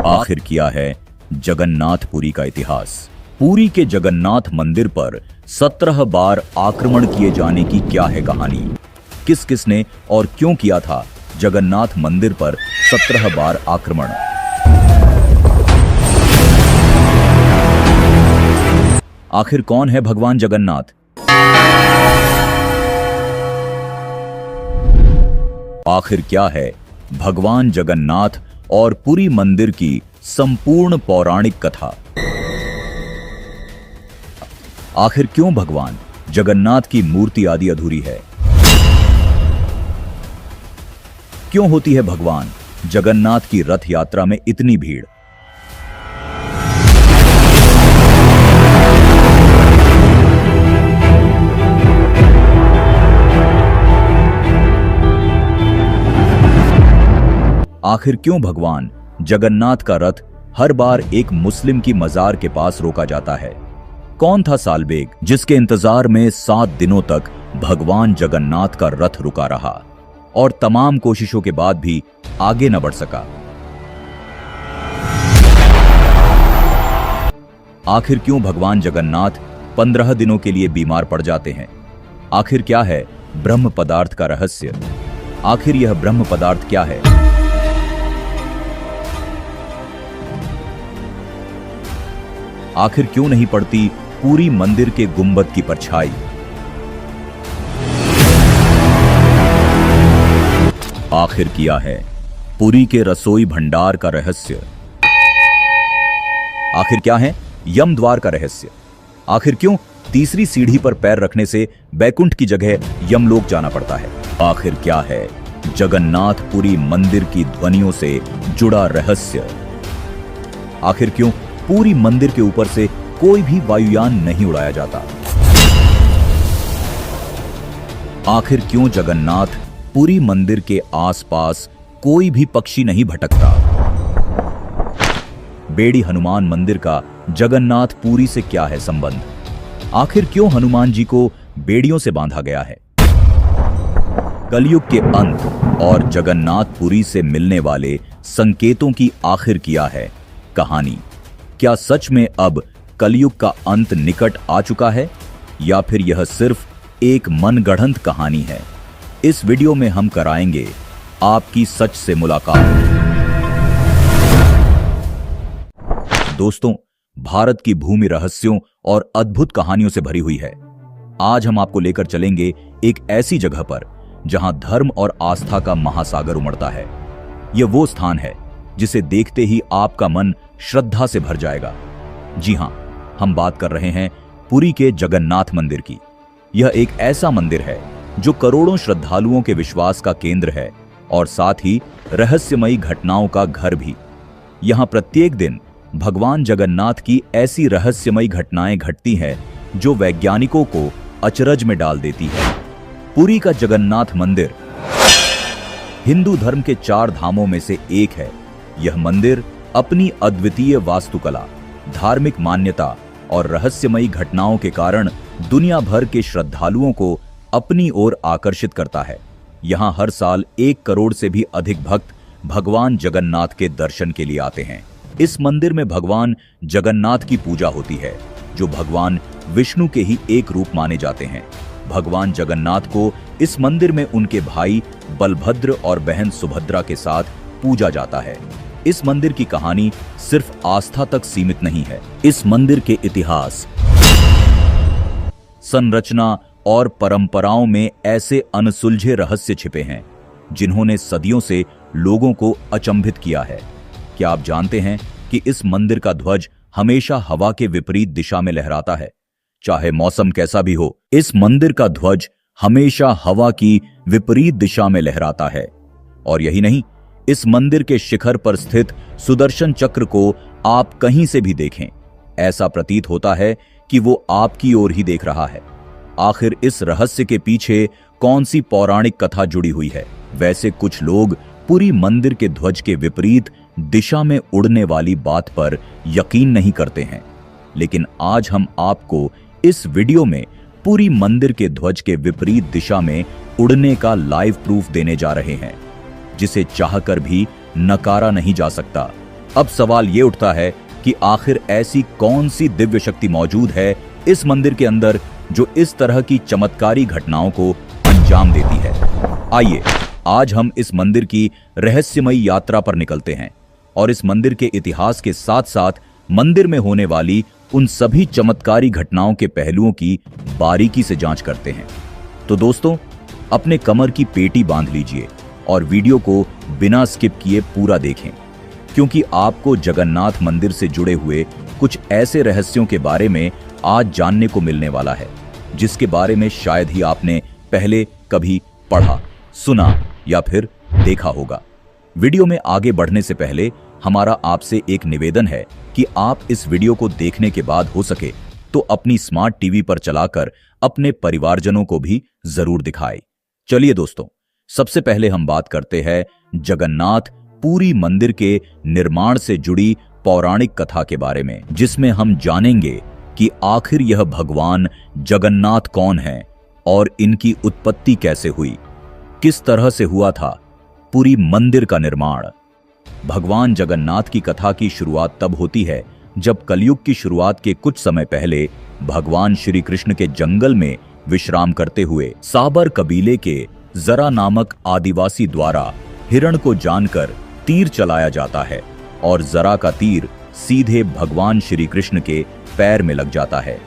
आखिर क्या है जगन्नाथपुरी का इतिहास? पुरी के जगन्नाथ मंदिर पर 17 बार आक्रमण किए जाने की क्या है कहानी? किस किसने और क्यों किया था जगन्नाथ मंदिर पर 17 बार आक्रमण? आखिर कौन है भगवान जगन्नाथ? आखिर क्या है भगवान जगन्नाथ और पुरी मंदिर की संपूर्ण पौराणिक कथा? आखिर क्यों भगवान जगन्नाथ की मूर्ति आदि अधूरी है? क्यों होती है भगवान जगन्नाथ की रथ यात्रा में इतनी भीड़? आखिर क्यों भगवान जगन्नाथ का रथ हर बार एक मुस्लिम की मजार के पास रोका जाता है? कौन था सालबेग जिसके इंतजार में 7 दिनों तक भगवान जगन्नाथ का रथ रुका रहा और तमाम कोशिशों के बाद भी आगे न बढ़ सका? आखिर क्यों भगवान जगन्नाथ 15 दिनों के लिए बीमार पड़ जाते हैं? आखिर क्या है ब्रह्म पदार्थ का रहस्य? आखिर यह ब्रह्म पदार्थ क्या है? आखिर क्यों नहीं पड़ती पूरी मंदिर के गुंबद की परछाई? आखिर क्या है पुरी के रसोई भंडार का रहस्य? आखिर क्या है यम द्वार का रहस्य? आखिर क्यों तीसरी सीढ़ी पर पैर रखने से बैकुंठ की जगह यमलोक जाना पड़ता है? आखिर क्या है जगन्नाथपुरी मंदिर की ध्वनियों से जुड़ा रहस्य? आखिर क्यों पूरी मंदिर के ऊपर से कोई भी वायुयान नहीं उड़ाया जाता? आखिर क्यों जगन्नाथ पुरी मंदिर के आसपास कोई भी पक्षी नहीं भटकता? बेड़ी हनुमान मंदिर का जगन्नाथ पुरी से क्या है संबंध? आखिर क्यों हनुमान जी को बेड़ियों से बांधा गया है? कलयुग के अंत और जगन्नाथपुरी से मिलने वाले संकेतों की आखिर क्या है कहानी? क्या सच में अब कलयुग का अंत निकट आ चुका है या फिर यह सिर्फ एक मनगढ़ंत कहानी है? इस वीडियो में हम कराएंगे आपकी सच से मुलाकात। दोस्तों, भारत की भूमि रहस्यों और अद्भुत कहानियों से भरी हुई है। आज हम आपको लेकर चलेंगे एक ऐसी जगह पर जहां धर्म और आस्था का महासागर उमड़ता है। यह वो स्थान है जिसे देखते ही आपका मन श्रद्धा से भर जाएगा। जी हां, हम बात कर रहे हैं पुरी के जगन्नाथ मंदिर की। यह एक ऐसा मंदिर है जो करोड़ों श्रद्धालुओं के विश्वास का केंद्र है और साथ ही रहस्यमयी घटनाओं का घर भी। यहां प्रत्येक दिन भगवान जगन्नाथ की ऐसी रहस्यमयी घटनाएं घटती हैं जो वैज्ञानिकों को अचरज में डाल देती है। पुरी का जगन्नाथ मंदिर हिंदू धर्म के 4 धामों में से एक है। यह मंदिर अपनी अद्वितीय वास्तुकला, धार्मिक मान्यता और रहस्यमयी घटनाओं के कारण दुनिया भर के श्रद्धालुओं को अपनी ओर आकर्षित करता है। यहां हर साल 1 करोड़ से भी अधिक भक्त भगवान जगन्नाथ के दर्शन के लिए आते हैं। इस मंदिर में भगवान जगन्नाथ की पूजा होती है, जो भगवान विष्णु के ही एक रूप माने जाते हैं। भगवान जगन्नाथ को इस मंदिर में उनके भाई बलभद्र और बहन सुभद्रा के साथ पूजा जाता है। इस मंदिर की कहानी सिर्फ आस्था तक सीमित नहीं है। इस मंदिर के इतिहास, संरचना और परंपराओं में ऐसे अनसुलझे रहस्य छिपे हैं जिन्होंने सदियों से लोगों को अचंभित किया है। क्या आप जानते हैं कि इस मंदिर का ध्वज हमेशा हवा के विपरीत दिशा में लहराता है? चाहे मौसम कैसा भी हो, इस मंदिर का ध्वज हमेशा हवा की विपरीत दिशा में लहराता है। और यही नहीं, इस मंदिर के शिखर पर स्थित सुदर्शन चक्र को आप कहीं से भी देखें, ऐसा प्रतीत होता है कि वो आपकी ओर ही देख रहा है। आखिर इस रहस्य के पीछे कौन सी पौराणिक कथा जुड़ी हुई है? वैसे कुछ लोग पुरी मंदिर के ध्वज के विपरीत दिशा में उड़ने वाली बात पर यकीन नहीं करते हैं, लेकिन आज हम आपको इस वीडियो में पुरी मंदिर के ध्वज के विपरीत दिशा में उड़ने का लाइव प्रूफ देने जा रहे हैं, जिसे चाहकर भी नकारा नहीं जा सकता। अब सवाल ये उठता है कि आखिर ऐसी कौन सी दिव्य शक्ति मौजूद है इस मंदिर के अंदर जो इस तरह की चमत्कारी घटनाओं को अंजाम देती है। आइए आज हम इस मंदिर की रहस्यमयी यात्रा पर निकलते हैं और इस मंदिर के इतिहास के साथ साथ मंदिर में होने वाली उन सभी चमत्कारी घटनाओं के पहलुओं की बारीकी से जांच करते हैं। तो दोस्तों, अपने कमर की पेटी बांध लीजिए और वीडियो को बिना स्किप किए पूरा देखें, क्योंकि आपको जगन्नाथ मंदिर से जुड़े हुए कुछ ऐसे रहस्यों के बारे में आज जानने को मिलने वाला है जिसके बारे में शायद ही आपने पहले कभी पढ़ा, सुना या फिर देखा होगा। वीडियो में आगे बढ़ने से पहले हमारा आपसे एक निवेदन है कि आप इस वीडियो को देखने के बाद हो सके तो अपनी स्मार्ट टीवी पर चलाकर अपने परिवारजनों को भी जरूर दिखाएं। चलिए दोस्तों, सबसे पहले हम बात करते हैं जगन्नाथ पुरी मंदिर के निर्माण से जुड़ी पौराणिक कथा के बारे में, जिसमें हम जानेंगे कि आखिर यह भगवान जगन्नाथ कौन है और इनकी उत्पत्ति कैसे हुई, किस तरह से हुआ था पुरी मंदिर का निर्माण। भगवान जगन्नाथ की कथा की शुरुआत तब होती है जब कलयुग की शुरुआत के कुछ समय पहले भगवान श्री कृष्ण के जंगल में विश्राम करते हुए साबर कबीले के जरा नामक आदिवासी द्वारा हिरण को जानकर तीर चलाया जाता है और जरा का तीर सीधे भगवान श्री कृष्ण के पैर में लग जाता है,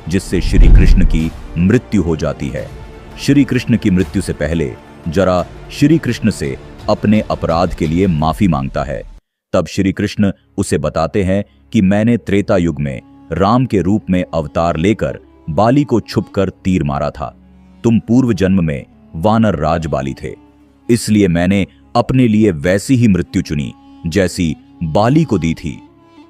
जिससे श्री कृष्ण की मृत्यु हो जाती है। श्री कृष्ण की मृत्यु से पहले जरा श्री कृष्ण से अपने अपराध के लिए माफी मांगता है। तब श्री कृष्ण उसे बताते हैं कि मैंने त्रेता युग में राम के रूप में अवतार लेकर बाली को छुपकर तीर मारा था। तुम पूर्व जन्म में वानर राज बाली थे, इसलिए मैंने अपने लिए वैसी ही मृत्यु चुनी जैसी बाली को दी थी।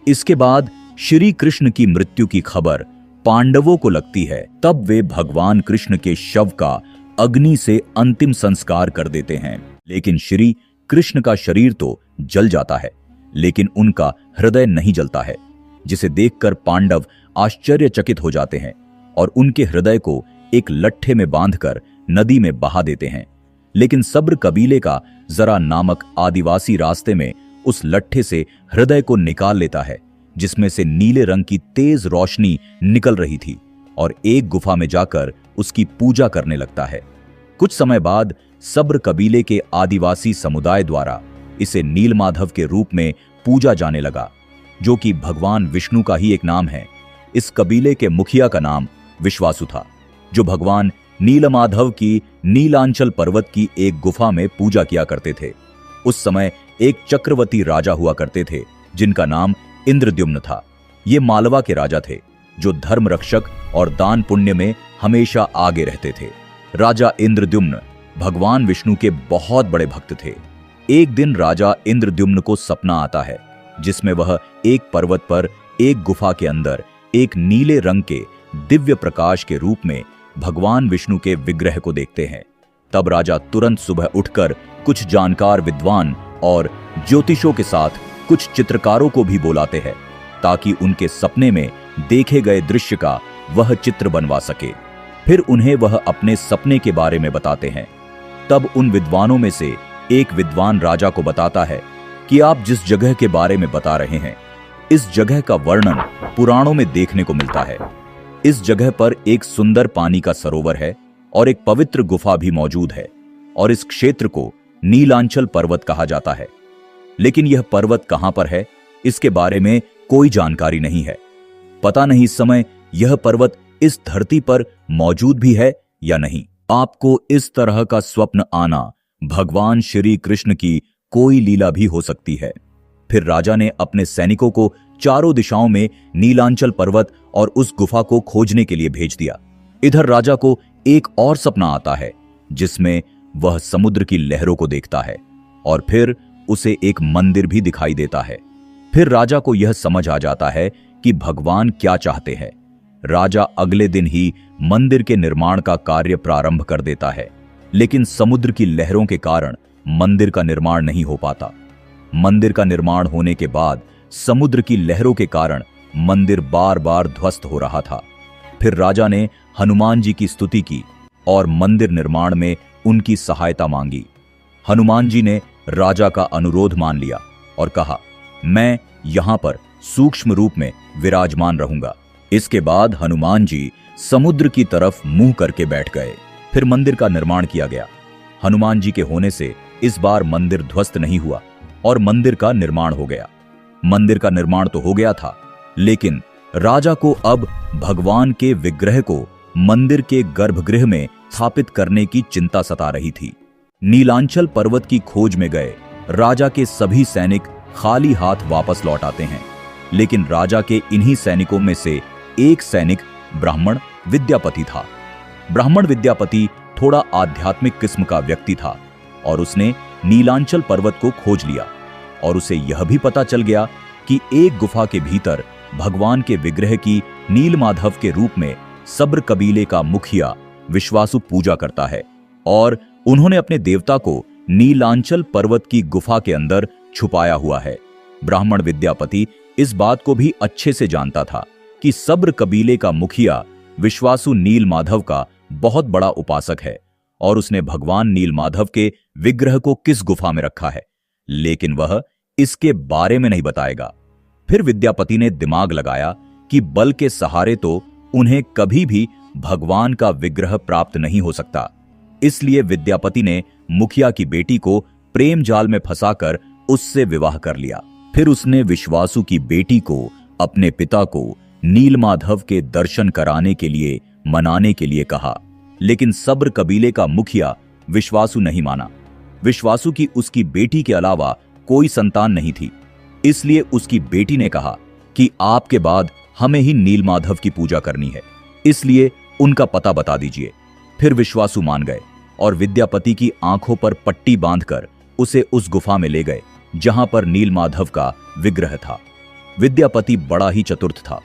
इसके बाद श्री कृष्ण की मृत्यु की खबर पांडवों को लगती है। तब वे भगवान कृष्ण के शव का अग्नि से अंतिम संस्कार कर देते हैं। लेकिन श्री कृष्ण का शरीर तो जल जाता है, लेकिन उनका हृदय नहीं जलता है, जिसे देखकर पांडव आश्चर्यचकित हो जाते हैं और उनके हृदय को एक लट्ठे में बांधकर नदी में बहा देते हैं। लेकिन सब्र कबीले का जरा नामक आदिवासी रास्ते में उस लट्ठे से हृदय को निकाल लेता है, जिसमें से नीले रंग की तेज रोशनी निकल रही थी, और एक गुफा में जाकर उसकी पूजा करने लगता है। कुछ समय बाद सब्र कबीले के आदिवासी समुदाय द्वारा इसे नीलमाधव के रूप में पूजा जाने लगा, जो कि भगवान विष्णु का ही एक नाम है। इस कबीले के मुखिया का नाम विश्वासु था, जो भगवान नीलमाधव की नीलांचल पर्वत की एक गुफा में पूजा किया करते थे। उस समय एक चक्रवर्ती राजा हुआ करते थे जिनका नाम इंद्रद्युम्न था। ये मालवा के राजा थे, जो धर्म रक्षक और दान पुण्य में हमेशा आगे रहते थे। राजा इंद्रद्युम्न भगवान विष्णु के बहुत बड़े भक्त थे। एक दिन राजा इंद्रद्युम्न को सपना आता है, जिसमें वह एक पर्वत पर एक गुफा के अंदर एक नीले रंग के दिव्य प्रकाश के रूप में भगवान विष्णु के विग्रह को देखते हैं। तब राजा तुरंत सुबह उठकर कुछ जानकार विद्वान और ज्योतिषों के साथ कुछ चित्रकारों को भी बुलाते हैं, ताकि उनके सपने में देखे गए दृश्य का वह चित्र बनवा सके। फिर उन्हें वह अपने सपने के बारे में बताते हैं। तब उन विद्वानों में से एक विद्वान राजा को बताता है कि आप जिस जगह के बारे में बता रहे हैं, इस जगह का वर्णन पुराणों में देखने को मिलता है। इस जगह पर एक सुंदर पानी का सरोवर है और एक पवित्र गुफा भी मौजूद है, और इस क्षेत्र को नीलांचल पर्वत कहा जाता है। लेकिन यह पर्वत कहां पर है, इसके बारे में कोई जानकारी नहीं है। पता नहीं इस समय यह पर्वत इस धरती पर मौजूद भी है या नहीं। आपको इस तरह का स्वप्न आना भगवान श्री कृष्ण की कोई लीला भी हो सकती है। फिर राजा ने अपने सैनिकों को चारों दिशाओं में नीलांचल पर्वत और उस गुफा को खोजने के लिए भेज दिया। इधर राजा को एक और सपना आता है, जिसमें वह समुद्र की लहरों को देखता है, और फिर उसे एक मंदिर भी दिखाई देता है। फिर राजा को यह समझ आ जाता है कि भगवान क्या चाहते हैं। राजा अगले दिन ही मंदिर के निर्माण का कार्य प्रारंभ कर देता है, लेकिन समुद्र की लहरों के कारण मंदिर का निर्माण नहीं हो पाता। मंदिर का निर्माण होने के बाद समुद्र की लहरों के कारण मंदिर बार बार ध्वस्त हो रहा था। फिर राजा ने हनुमान जी की स्तुति की और मंदिर निर्माण में उनकी सहायता मांगी। हनुमान जी ने राजा का अनुरोध मान लिया और कहा मैं यहां पर सूक्ष्म रूप में विराजमान रहूंगा। इसके बाद हनुमान जी समुद्र की तरफ मुंह करके बैठ गए। फिर मंदिर का निर्माण किया गया। हनुमान जी के होने से इस बार मंदिर ध्वस्त नहीं हुआ और मंदिर का निर्माण हो गया। मंदिर का निर्माण तो हो गया था, लेकिन राजा को अब भगवान के विग्रह को मंदिर के गर्भगृह में स्थापित करने की चिंता सता रही थी। नीलांचल पर्वत की खोज में गए राजा के सभी सैनिक खाली हाथ वापस लौट आते हैं, लेकिन राजा के इन्हीं सैनिकों में से एक सैनिक ब्राह्मण विद्यापति था। ब्राह्मण विद्यापति थोड़ा आध्यात्मिक किस्म का व्यक्ति था और उसने नीलांचल पर्वत को खोज लिया और उसे यह भी पता चल गया कि एक गुफा के भीतर भगवान के विग्रह की नीलमाधव के रूप में सब्र कबीले का मुखिया विश्वासु पूजा करता है और उन्होंने अपने देवता को नीलांचल पर्वत की गुफा के अंदर छुपाया हुआ है। ब्राह्मण विद्यापति इस बात को भी अच्छे से जानता था कि सब्र कबीले का मुखिया विश्वासु नीलमाधव का बहुत बड़ा उपासक है और उसने भगवान नीलमाधव के विग्रह को किस गुफा में रखा है, लेकिन वह इसके बारे में नहीं बताएगा। फिर विद्यापति ने दिमाग लगाया कि बल के सहारे तो उन्हें कभी भी भगवान का विग्रह प्राप्त नहीं हो सकता। इसलिए विद्यापति ने मुखिया की बेटी को प्रेम जाल में फंसाकर उससे विवाह कर लिया। फिर उसने विश्वासु की बेटी को अपने पिता को नीलमाधव के दर्शन कराने के लिए मनाने के लिए कहा, लेकिन सब्र कबीले का मुखिया विश्वासु नहीं माना। विश्वासु की उसकी बेटी के अलावा कोई संतान नहीं थी, इसलिए उसकी बेटी ने कहा कि आपके बाद हमें ही नीलमाधव की पूजा करनी है, इसलिए उनका पता बता दीजिए। फिर विश्वासु मान गए और विद्यापति की आंखों पर पट्टी बांधकर उसे उस गुफा में ले गए जहां पर नीलमाधव का विग्रह था। विद्यापति बड़ा ही चतुर था।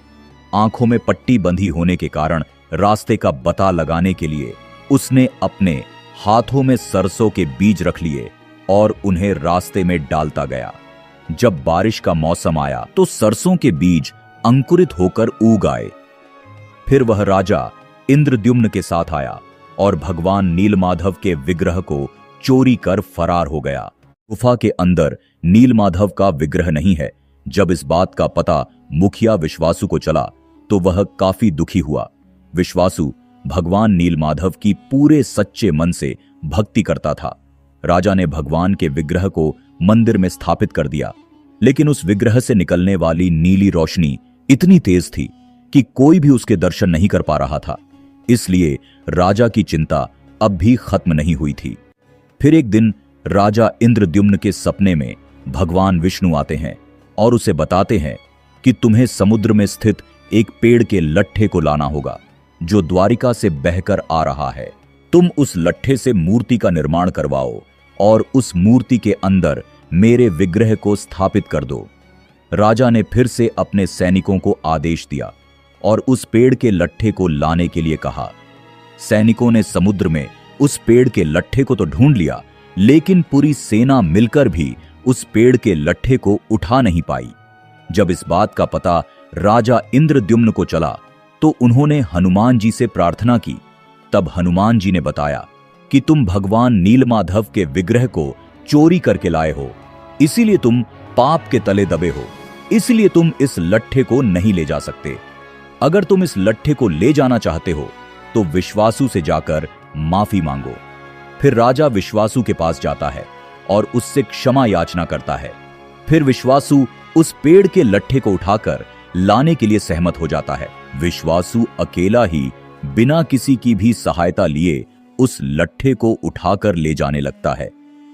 आंखों में पट्टी बंधी होने के कारण रास्ते का पता लगाने के लिए उसने अपने हाथों में सरसों के बीज रख लिए और उन्हें रास्ते में डालता गया। जब बारिश का मौसम आया तो सरसों के बीज अंकुरित होकर उग आए। फिर वह राजा इंद्रद्युम्न के साथ आया और भगवान नीलमाधव के विग्रह को चोरी कर फरार हो गया। गुफा के अंदर नीलमाधव का विग्रह नहीं है। जब इस बात का पता मुखिया विश्वासु को चला तो वह काफी दुखी हुआ। विश्वासु भगवान नीलमाधव की पूरे सच्चे मन से भक्ति करता था। राजा ने भगवान के विग्रह को मंदिर में स्थापित कर दिया, लेकिन उस विग्रह से निकलने वाली नीली रोशनी इतनी तेज थी कि कोई भी उसके दर्शन नहीं कर पा रहा था। इसलिए राजा की चिंता अब भी खत्म नहीं हुई थी। फिर एक दिन राजा इंद्रद्युम्न के सपने में भगवान विष्णु आते हैं और उसे बताते हैं कि तुम्हें समुद्र में स्थित एक पेड़ के लट्ठे को लाना होगा जो द्वारिका से बहकर आ रहा है। तुम उस लट्ठे से मूर्ति का निर्माण करवाओ और उस मूर्ति के अंदर मेरे विग्रह को स्थापित कर दो। राजा ने फिर से अपने सैनिकों को आदेश दिया और उस पेड़ के लट्ठे को लाने के लिए कहा। सैनिकों ने समुद्र में उस पेड़ के लट्ठे को तो ढूंढ लिया, लेकिन पूरी सेना मिलकर भी उस पेड़ के लट्ठे को उठा नहीं पाई। जब इस बात का पता राजा इंद्रद्युम्न को चला तो उन्होंने हनुमान जी से प्रार्थना की। तब हनुमान जी ने बताया कि तुम भगवान नीलमाधव के विग्रह को चोरी करके लाए हो, इसीलिए तुम पाप के तले दबे हो, इसलिए तुम इस लट्ठे को नहीं ले जा सकते। अगर तुम इस लट्ठे को ले जाना चाहते हो तो विश्वासु से जाकर माफी मांगो। फिर राजा विश्वासु के पास जाता है और उससे क्षमा याचना करता है। फिर विश्वासु उस पेड़ के लट्ठे को उठाकर लाने के लिए सहमत हो जाता है। विश्वासु अकेला ही बिना किसी की भी सहायता लिए उस लट्ठे को उठाकर ले जाने लगता है,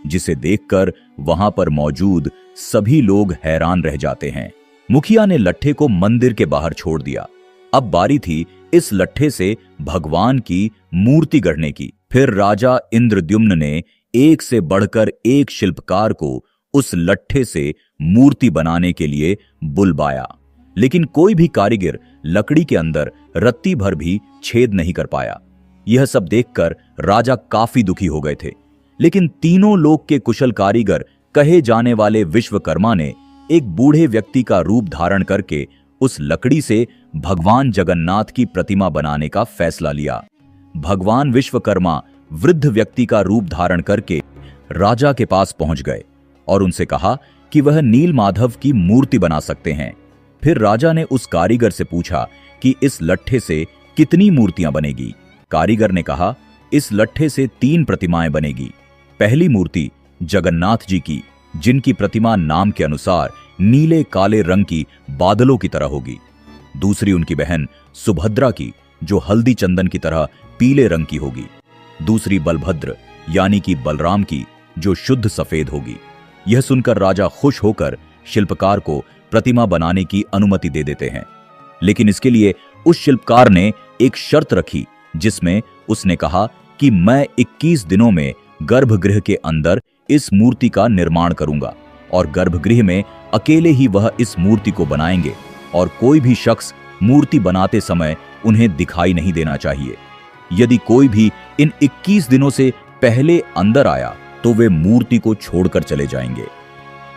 जिसे देखकर वहां पर मौजूद सभी लोग हैरान रह जाते हैं। मुखिया ने लट्ठे को मंदिर के बाहर छोड़ दिया। अब बारी थी इस लट्ठे से भगवान की मूर्ति गढ़ने की। फिर राजा इंद्रद्युम्न ने एक से बढ़कर एक शिल्पकार को उस लट्ठे से मूर्ति बनाने के लिए बुलवाया, लेकिन कोई भी कारीगर लकड़ी के अंदर रत्ती भर भी छेद नहीं कर पाया। यह सब देखकर राजा काफी दुखी हो गए थे, लेकिन तीनों लोक के कुशल कारीगर कहे जाने वाले विश्वकर्मा ने एक बूढ़े व्यक्ति का रूप धारण करके उस लकड़ी से भगवान जगन्नाथ की प्रतिमा बनाने का फैसला लिया। भगवान विश्वकर्मा वृद्ध व्यक्ति का रूप धारण करके राजा के पास पहुंच गए और उनसे कहा कि वह नीलमाधव की मूर्ति बना सकते हैं। फिर राजा ने उस कारीगर से पूछा कि इस लट्ठे से कितनी मूर्तियां बनेगी। कारीगर ने कहा, इस लट्ठे से 3 प्रतिमाएं बनेगी। पहली मूर्ति जगन्नाथ जी की, जिनकी प्रतिमा नाम के अनुसार नीले काले रंग की बादलों की तरह होगी। दूसरी उनकी बहन सुभद्रा की, जो हल्दी चंदन की तरह पीले रंग की होगी। दूसरी बलभद्र यानी कि बलराम की, जो शुद्ध सफेद होगी। यह सुनकर राजा खुश होकर शिल्पकार को प्रतिमा बनाने की अनुमति दे देते हैं। लेकिन इसके लिए उस शिल्पकार ने एक शर्त रखी, जिसमें उसने कहा कि मैं 21 दिनों में गर्भगृह के अंदर इस मूर्ति का निर्माण करूंगा और गर्भगृह में अकेले ही वह इस मूर्ति को बनाएंगे और कोई भी शख्स मूर्ति बनाते समय उन्हें दिखाई नहीं देना चाहिए। यदि कोई भी इन 21 दिनों से पहले अंदर आया तो वे मूर्ति को छोड़कर चले जाएंगे।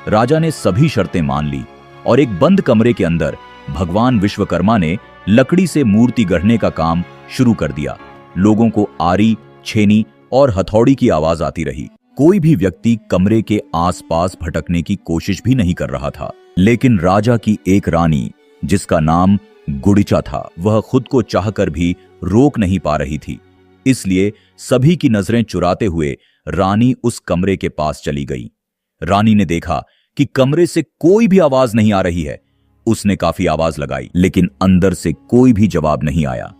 राजा ने सभी शर्तें मान ली और एक बंद कमरे के अंदर भगवान विश्वकर्मा ने लकड़ी से मूर्ति गढ़ने का काम शुरू कर दिया। लोगों को आरी, छेनी और हथौड़ी की आवाज आती रही। कोई भी व्यक्ति कमरे के आसपास भटकने की कोशिश भी नहीं कर रहा था। लेकिन राजा की एक रानी, जिसका नाम गुड़िचा था, वह खुद को चाहकर भी रोक नहीं पा रही थी। इसलिए सभी की नजरें चुराते हुए रानी उस कमरे के पास चली गई। रानी ने देखा कि कमरे से कोई भी आवाज नहीं आ रही है। उसने काफी आवाज लगाई, लेकिन अंदर से कोई भी जवाब नहीं आया।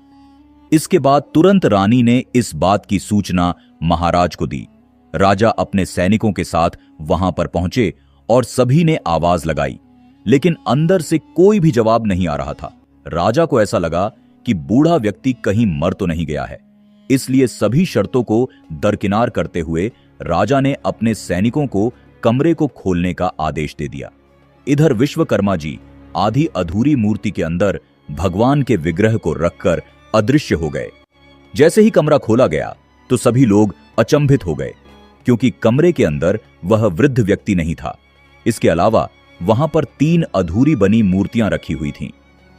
इसके बाद तुरंत रानी ने इस बात की सूचना महाराज को दी। राजा अपने सैनिकों के साथ वहां पर पहुंचे और सभी ने आवाज लगाई, लेकिन अंदर से कोई भी जवाब नहीं आ रहा था। राजा को ऐसा लगा कि बूढ़ा व्यक्ति कहीं मर तो नहीं गया है। इसलिए सभी शर्तों को दरकिनार करते हुए राजा ने अपने सैनिकों को कमरे को खोलने का आदेश दे दिया। इधर विश्वकर्मा जी आधी अधूरी मूर्ति के अंदर भगवान के विग्रह को रखकर अदृश्य हो गए। जैसे ही कमरा खोला गया तो सभी लोग अचंभित हो गए, क्योंकि कमरे के अंदर वह वृद्ध व्यक्ति नहीं था। इसके अलावा वहां पर 3 अधूरी बनी मूर्तियां रखी हुई थीं।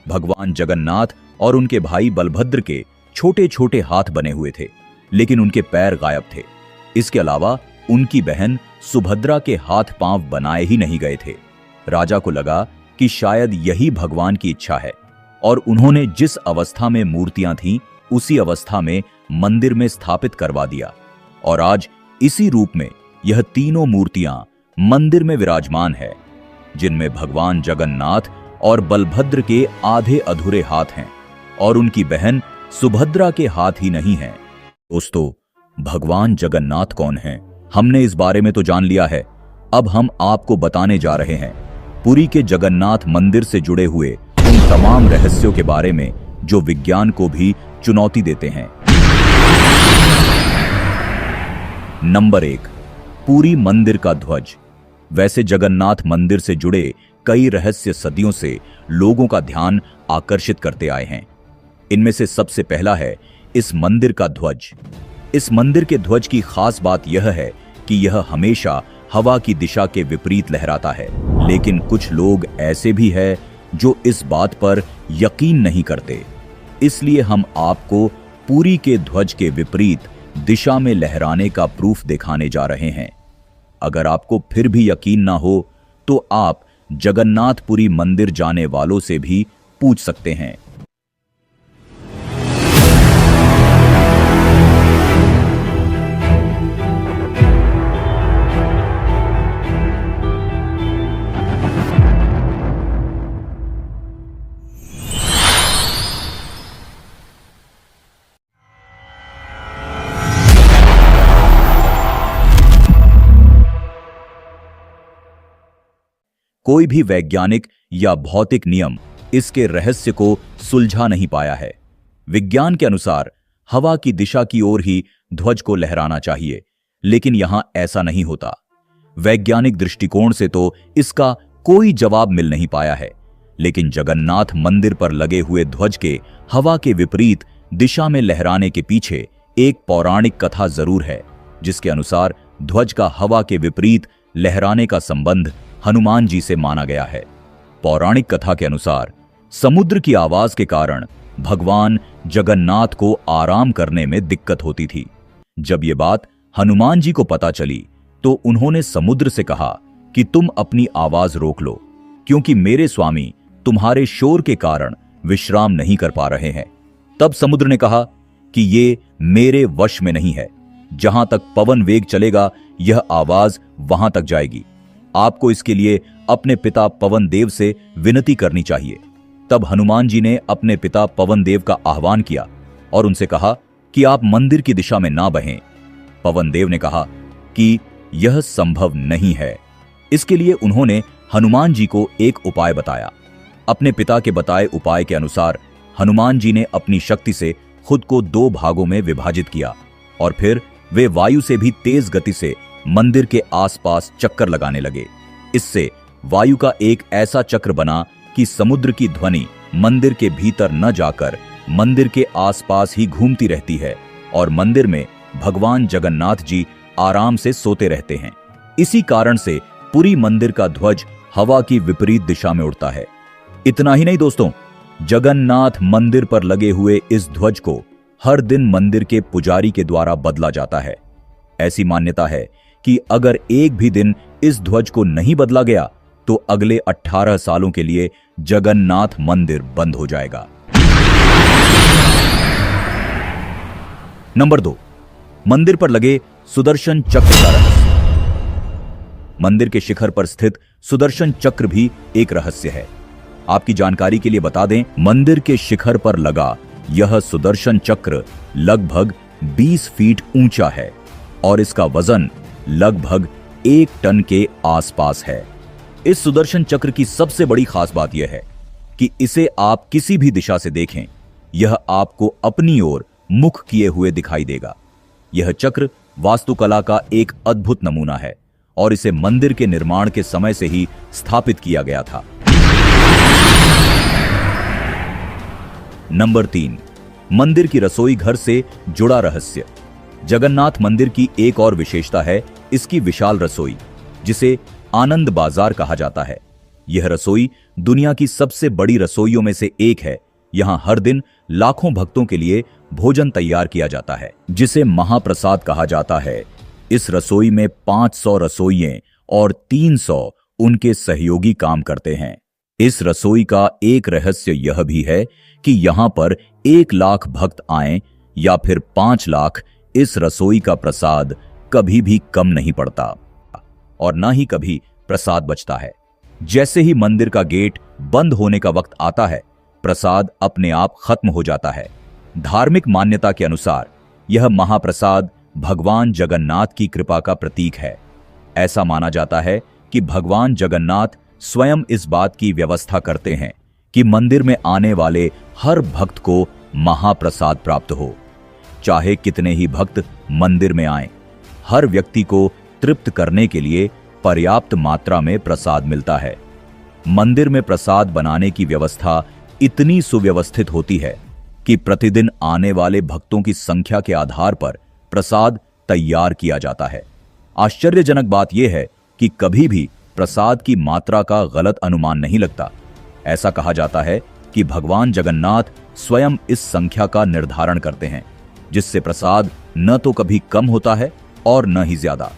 भगवान जगन्नाथ और उनके भाई बलभद्र के छोटे छोटे हाथ बने हुए थे, लेकिन उनके पैर गायब थे। इसके अलावा उनकी बहन सुभद्रा के हाथ पांव बनाए ही नहीं गए थे। राजा को लगा कि शायद यही भगवान की इच्छा है और उन्होंने जिस अवस्था में मूर्तियां थीं, उसी अवस्था में मंदिर में स्थापित करवा दिया। और आज इसी रूप में यह तीनों मूर्तियां मंदिर में विराजमान है, जिनमें भगवान जगन्नाथ और बलभद्र के आधे अधूरे हाथ हैं और उनकी बहन सुभद्रा के हाथ ही नहीं हैं। दोस्तों, भगवान जगन्नाथ कौन हैं? हमने इस बारे में तो जान लिया है। अब हम आपको बताने जा रहे हैं पुरी के जगन्नाथ मंदिर से जुड़े हुए उन तमाम रहस्यों के बारे में जो विज्ञान को भी चुनौती देते हैं। नंबर 1, पुरी मंदिर का ध्वज। वैसे जगन्नाथ मंदिर से जुड़े कई रहस्य सदियों से लोगों का ध्यान आकर्षित करते आए हैं। इनमें से सबसे पहला है इस मंदिर का ध्वज। इस मंदिर के ध्वज की खास बात यह है कि यह हमेशा हवा की दिशा के विपरीत लहराता है। लेकिन कुछ लोग ऐसे भी हैं जो इस बात पर यकीन नहीं करते। इसलिए हम आपको पुरी के ध्वज के विपरीत दिशा में लहराने का प्रूफ दिखाने जा रहे हैं। अगर आपको फिर भी यकीन ना हो तो आप जगन्नाथपुरी मंदिर जाने वालों से भी पूछ सकते हैं। कोई भी वैज्ञानिक या भौतिक नियम इसके रहस्य को सुलझा नहीं पाया है। विज्ञान के अनुसार हवा की दिशा की ओर ही ध्वज को लहराना चाहिए, लेकिन यहां ऐसा नहीं होता। वैज्ञानिक दृष्टिकोण से तो इसका कोई जवाब मिल नहीं पाया है, लेकिन जगन्नाथ मंदिर पर लगे हुए ध्वज के हवा के विपरीत दिशा में लहराने के पीछे एक पौराणिक कथा जरूर है, जिसके अनुसार ध्वज का हवा के विपरीत लहराने का संबंध हनुमान जी से माना गया है। पौराणिक कथा के अनुसार समुद्र की आवाज के कारण भगवान जगन्नाथ को आराम करने में दिक्कत होती थी। जब ये बात हनुमान जी को पता चली तो उन्होंने समुद्र से कहा कि तुम अपनी आवाज रोक लो, क्योंकि मेरे स्वामी तुम्हारे शोर के कारण विश्राम नहीं कर पा रहे हैं। तब समुद्र ने कहा कि ये मेरे वश में नहीं है। जहां तक पवन वेग चलेगा, यह आवाज वहां तक जाएगी। आपको इसके लिए अपने पिता पवन देव से विनती करनी चाहिए। तब हनुमान जी ने अपने पिता पवन देव का आह्वान किया और उनसे कहा कि आप मंदिर की दिशा में ना बहें। पवन देव ने कहा कि यह संभव नहीं है। इसके लिए उन्होंने हनुमान जी को एक उपाय बताया। अपने पिता के बताए उपाय के अनुसार हनुमान जी ने अपनी शक्ति से खुद को 2 भागों में विभाजित किया और फिर वे वायु से भी तेज गति से मंदिर के आसपास चक्कर लगाने लगे। इससे वायु का एक ऐसा चक्र बना कि समुद्र की ध्वनि मंदिर के भीतर न जाकर मंदिर के आसपास ही घूमती रहती है और मंदिर में भगवान जगन्नाथ जी आराम से सोते रहते हैं। इसी कारण से पूरी मंदिर का ध्वज हवा की विपरीत दिशा में उड़ता है। इतना ही नहीं दोस्तों, जगन्नाथ मंदिर पर लगे हुए इस ध्वज को हर दिन मंदिर के पुजारी के द्वारा बदला जाता है। ऐसी मान्यता है कि अगर एक भी दिन इस ध्वज को नहीं बदला गया तो अगले 18 सालों के लिए जगन्नाथ मंदिर बंद हो जाएगा। नंबर 2, मंदिर पर लगे सुदर्शन चक्र का रहस्य। मंदिर के शिखर पर स्थित सुदर्शन चक्र भी एक रहस्य है। आपकी जानकारी के लिए बता दें, मंदिर के शिखर पर लगा यह सुदर्शन चक्र लगभग 20 फीट ऊंचा है और इसका वजन लगभग 1 टन के आसपास है। इस सुदर्शन चक्र की सबसे बड़ी खास बात यह है कि इसे आप किसी भी दिशा से देखें, यह आपको अपनी ओर मुख किए हुए दिखाई देगा। यह चक्र वास्तुकला का एक अद्भुत नमूना है और इसे मंदिर के निर्माण के समय से ही स्थापित किया गया था। नंबर 3, मंदिर की रसोई घर से जुड़ा रहस्य। जगन्नाथ मंदिर की एक और विशेषता है इसकी विशाल रसोई, जिसे आनंद बाजार कहा जाता है। यह रसोई दुनिया की सबसे बड़ी रसोइयों में से एक है। यहां हर दिन लाखों भक्तों के लिए भोजन तैयार किया जाता है, जिसे महाप्रसाद कहा जाता है। इस रसोई में 500 रसोइये और 300 उनके सहयोगी काम करते हैं। इस रसोई का एक रहस्य यह भी है कि यहां पर 1 लाख भक्त आएं या फिर 5 लाख, इस रसोई का प्रसाद कभी भी कम नहीं पड़ता और ना ही कभी प्रसाद बचता है। जैसे ही मंदिर का गेट बंद होने का वक्त आता है, प्रसाद अपने आप खत्म हो जाता है। धार्मिक मान्यता के अनुसार यह महाप्रसाद भगवान जगन्नाथ की कृपा का प्रतीक है। ऐसा माना जाता है कि भगवान जगन्नाथ स्वयं इस बात की व्यवस्था करते हैं कि मंदिर में आने वाले हर भक्त को महाप्रसाद प्राप्त हो। चाहे कितने ही भक्त मंदिर में आएं, हर व्यक्ति को तृप्त करने के लिए पर्याप्त मात्रा में प्रसाद मिलता है। मंदिर में प्रसाद बनाने की व्यवस्था इतनी सुव्यवस्थित होती है कि प्रतिदिन आने वाले भक्तों की संख्या के आधार पर प्रसाद तैयार किया जाता है। आश्चर्यजनक बात यह है कि कभी भी प्रसाद की मात्रा का गलत अनुमान नहीं लगता। ऐसा कहा जाता है कि भगवान जगन्नाथ स्वयं इस संख्या का निर्धारण करते हैं, जिससे प्रसाद न तो कभी कम होता है और न ही ज्यादा।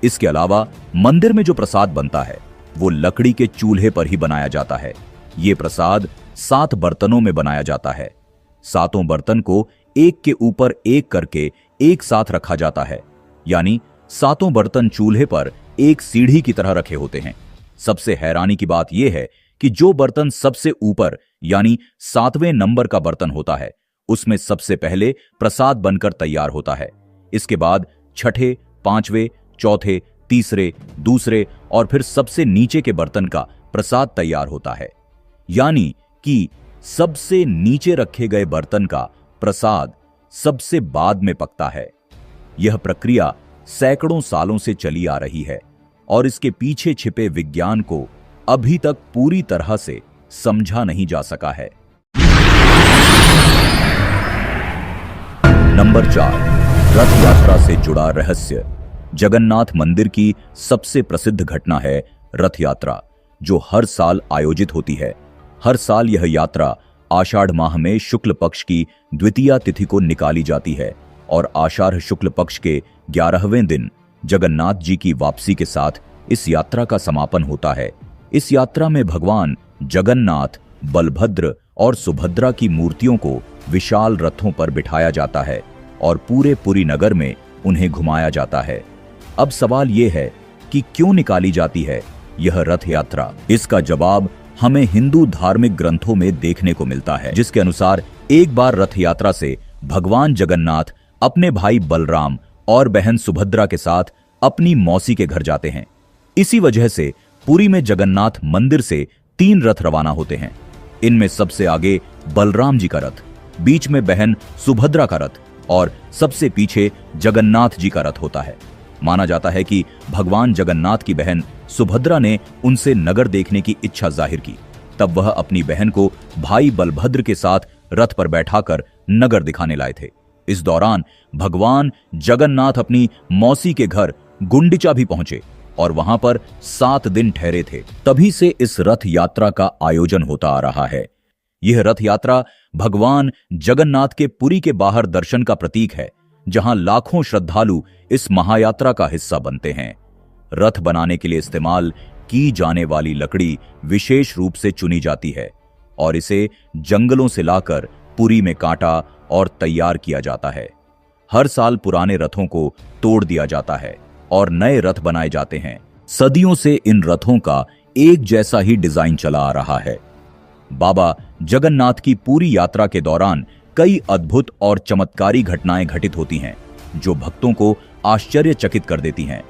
इसके अलावा मंदिर में जो प्रसाद बनता है वो लकड़ी के चूल्हे पर ही बनाया जाता है। ये प्रसाद 7 बर्तनों में बनाया जाता है। 7 बर्तन को एक के ऊपर एक करके एक साथ रखा जाता है, यानी 7 बर्तन चूल्हे पर एक सीढ़ी की तरह रखे होते हैं। सबसे हैरानी की बात यह है कि जो बर्तन सबसे ऊपर यानी 7वें नंबर का बर्तन होता है, उसमें सबसे पहले प्रसाद बनकर तैयार होता है। इसके बाद छठे, 5वें, चौथे, तीसरे, दूसरे और फिर सबसे नीचे के बर्तन का प्रसाद तैयार होता है, यानी कि सबसे नीचे रखे गए बर्तन का प्रसाद सबसे बाद में पकता है। यह प्रक्रिया सैकड़ों सालों से चली आ रही है और इसके पीछे छिपे विज्ञान को अभी तक पूरी तरह से समझा नहीं जा सका है। नंबर 4, रथ यात्रा से जुड़ा रहस्य। जगन्नाथ मंदिर की सबसे प्रसिद्ध घटना है रथ यात्रा, जो हर साल आयोजित होती है। हर साल यह यात्रा आषाढ़ माह में शुक्ल पक्ष की द्वितीया तिथि को निकाली जाती है और आषाढ़ शुक्ल पक्ष के 11वें दिन जगन्नाथ जी की वापसी के साथ इस यात्रा का समापन होता है। इस यात्रा में भगवान जगन्नाथ, बलभद्र और सुभद्रा की मूर्तियों को विशाल रथों पर बिठाया जाता है और पूरे पुरी नगर में उन्हें घुमाया जाता है। अब सवाल यह है कि क्यों निकाली जाती है यह रथ यात्रा? इसका जवाब हमें हिंदू धार्मिक ग्रंथों में देखने को मिलता है, जिसके अनुसार एक बार रथ यात्रा से भगवान जगन्नाथ अपने भाई बलराम और बहन सुभद्रा के साथ अपनी मौसी के घर जाते हैं। इसी वजह से पुरी में जगन्नाथ मंदिर से 3 रथ रवाना होते हैं। इनमें सबसे आगे बलराम जी का रथ, बीच में बहन सुभद्रा का रथ और सबसे पीछे जगन्नाथ जी का रथ होता है। माना जाता है कि भगवान जगन्नाथ की बहन सुभद्रा ने उनसे नगर देखने की इच्छा जाहिर की। तब वह अपनी बहन को भाई बलभद्र के साथ रथ पर बैठाकर नगर दिखाने लाए थे। इस दौरान भगवान जगन्नाथ अपनी मौसी के घर गुंडिचा भी पहुंचे और वहां पर 7 दिन ठहरे थे। तभी से इस रथ यात्रा का आयोजन होता आ रहा है। यह रथ यात्रा भगवान जगन्नाथ के पुरी के बाहर दर्शन का प्रतीक है, जहां लाखों श्रद्धालु इस महायात्रा का हिस्सा बनते हैं। रथ बनाने के लिए इस्तेमाल की जाने वाली लकड़ी विशेष रूप से चुनी जाती है और इसे जंगलों से लाकर पुरी में काटा और तैयार किया जाता है। हर साल पुराने रथों को तोड़ दिया जाता है और नए रथ बनाए जाते हैं। सदियों से इन रथों का एक जैसा ही डिजाइन चला आ रहा है। बाबा जगन्नाथ की पूरी यात्रा के दौरान कई अद्भुत और चमत्कारी घटनाएं घटित होती हैं, जो भक्तों को आश्चर्यचकित कर देती हैं।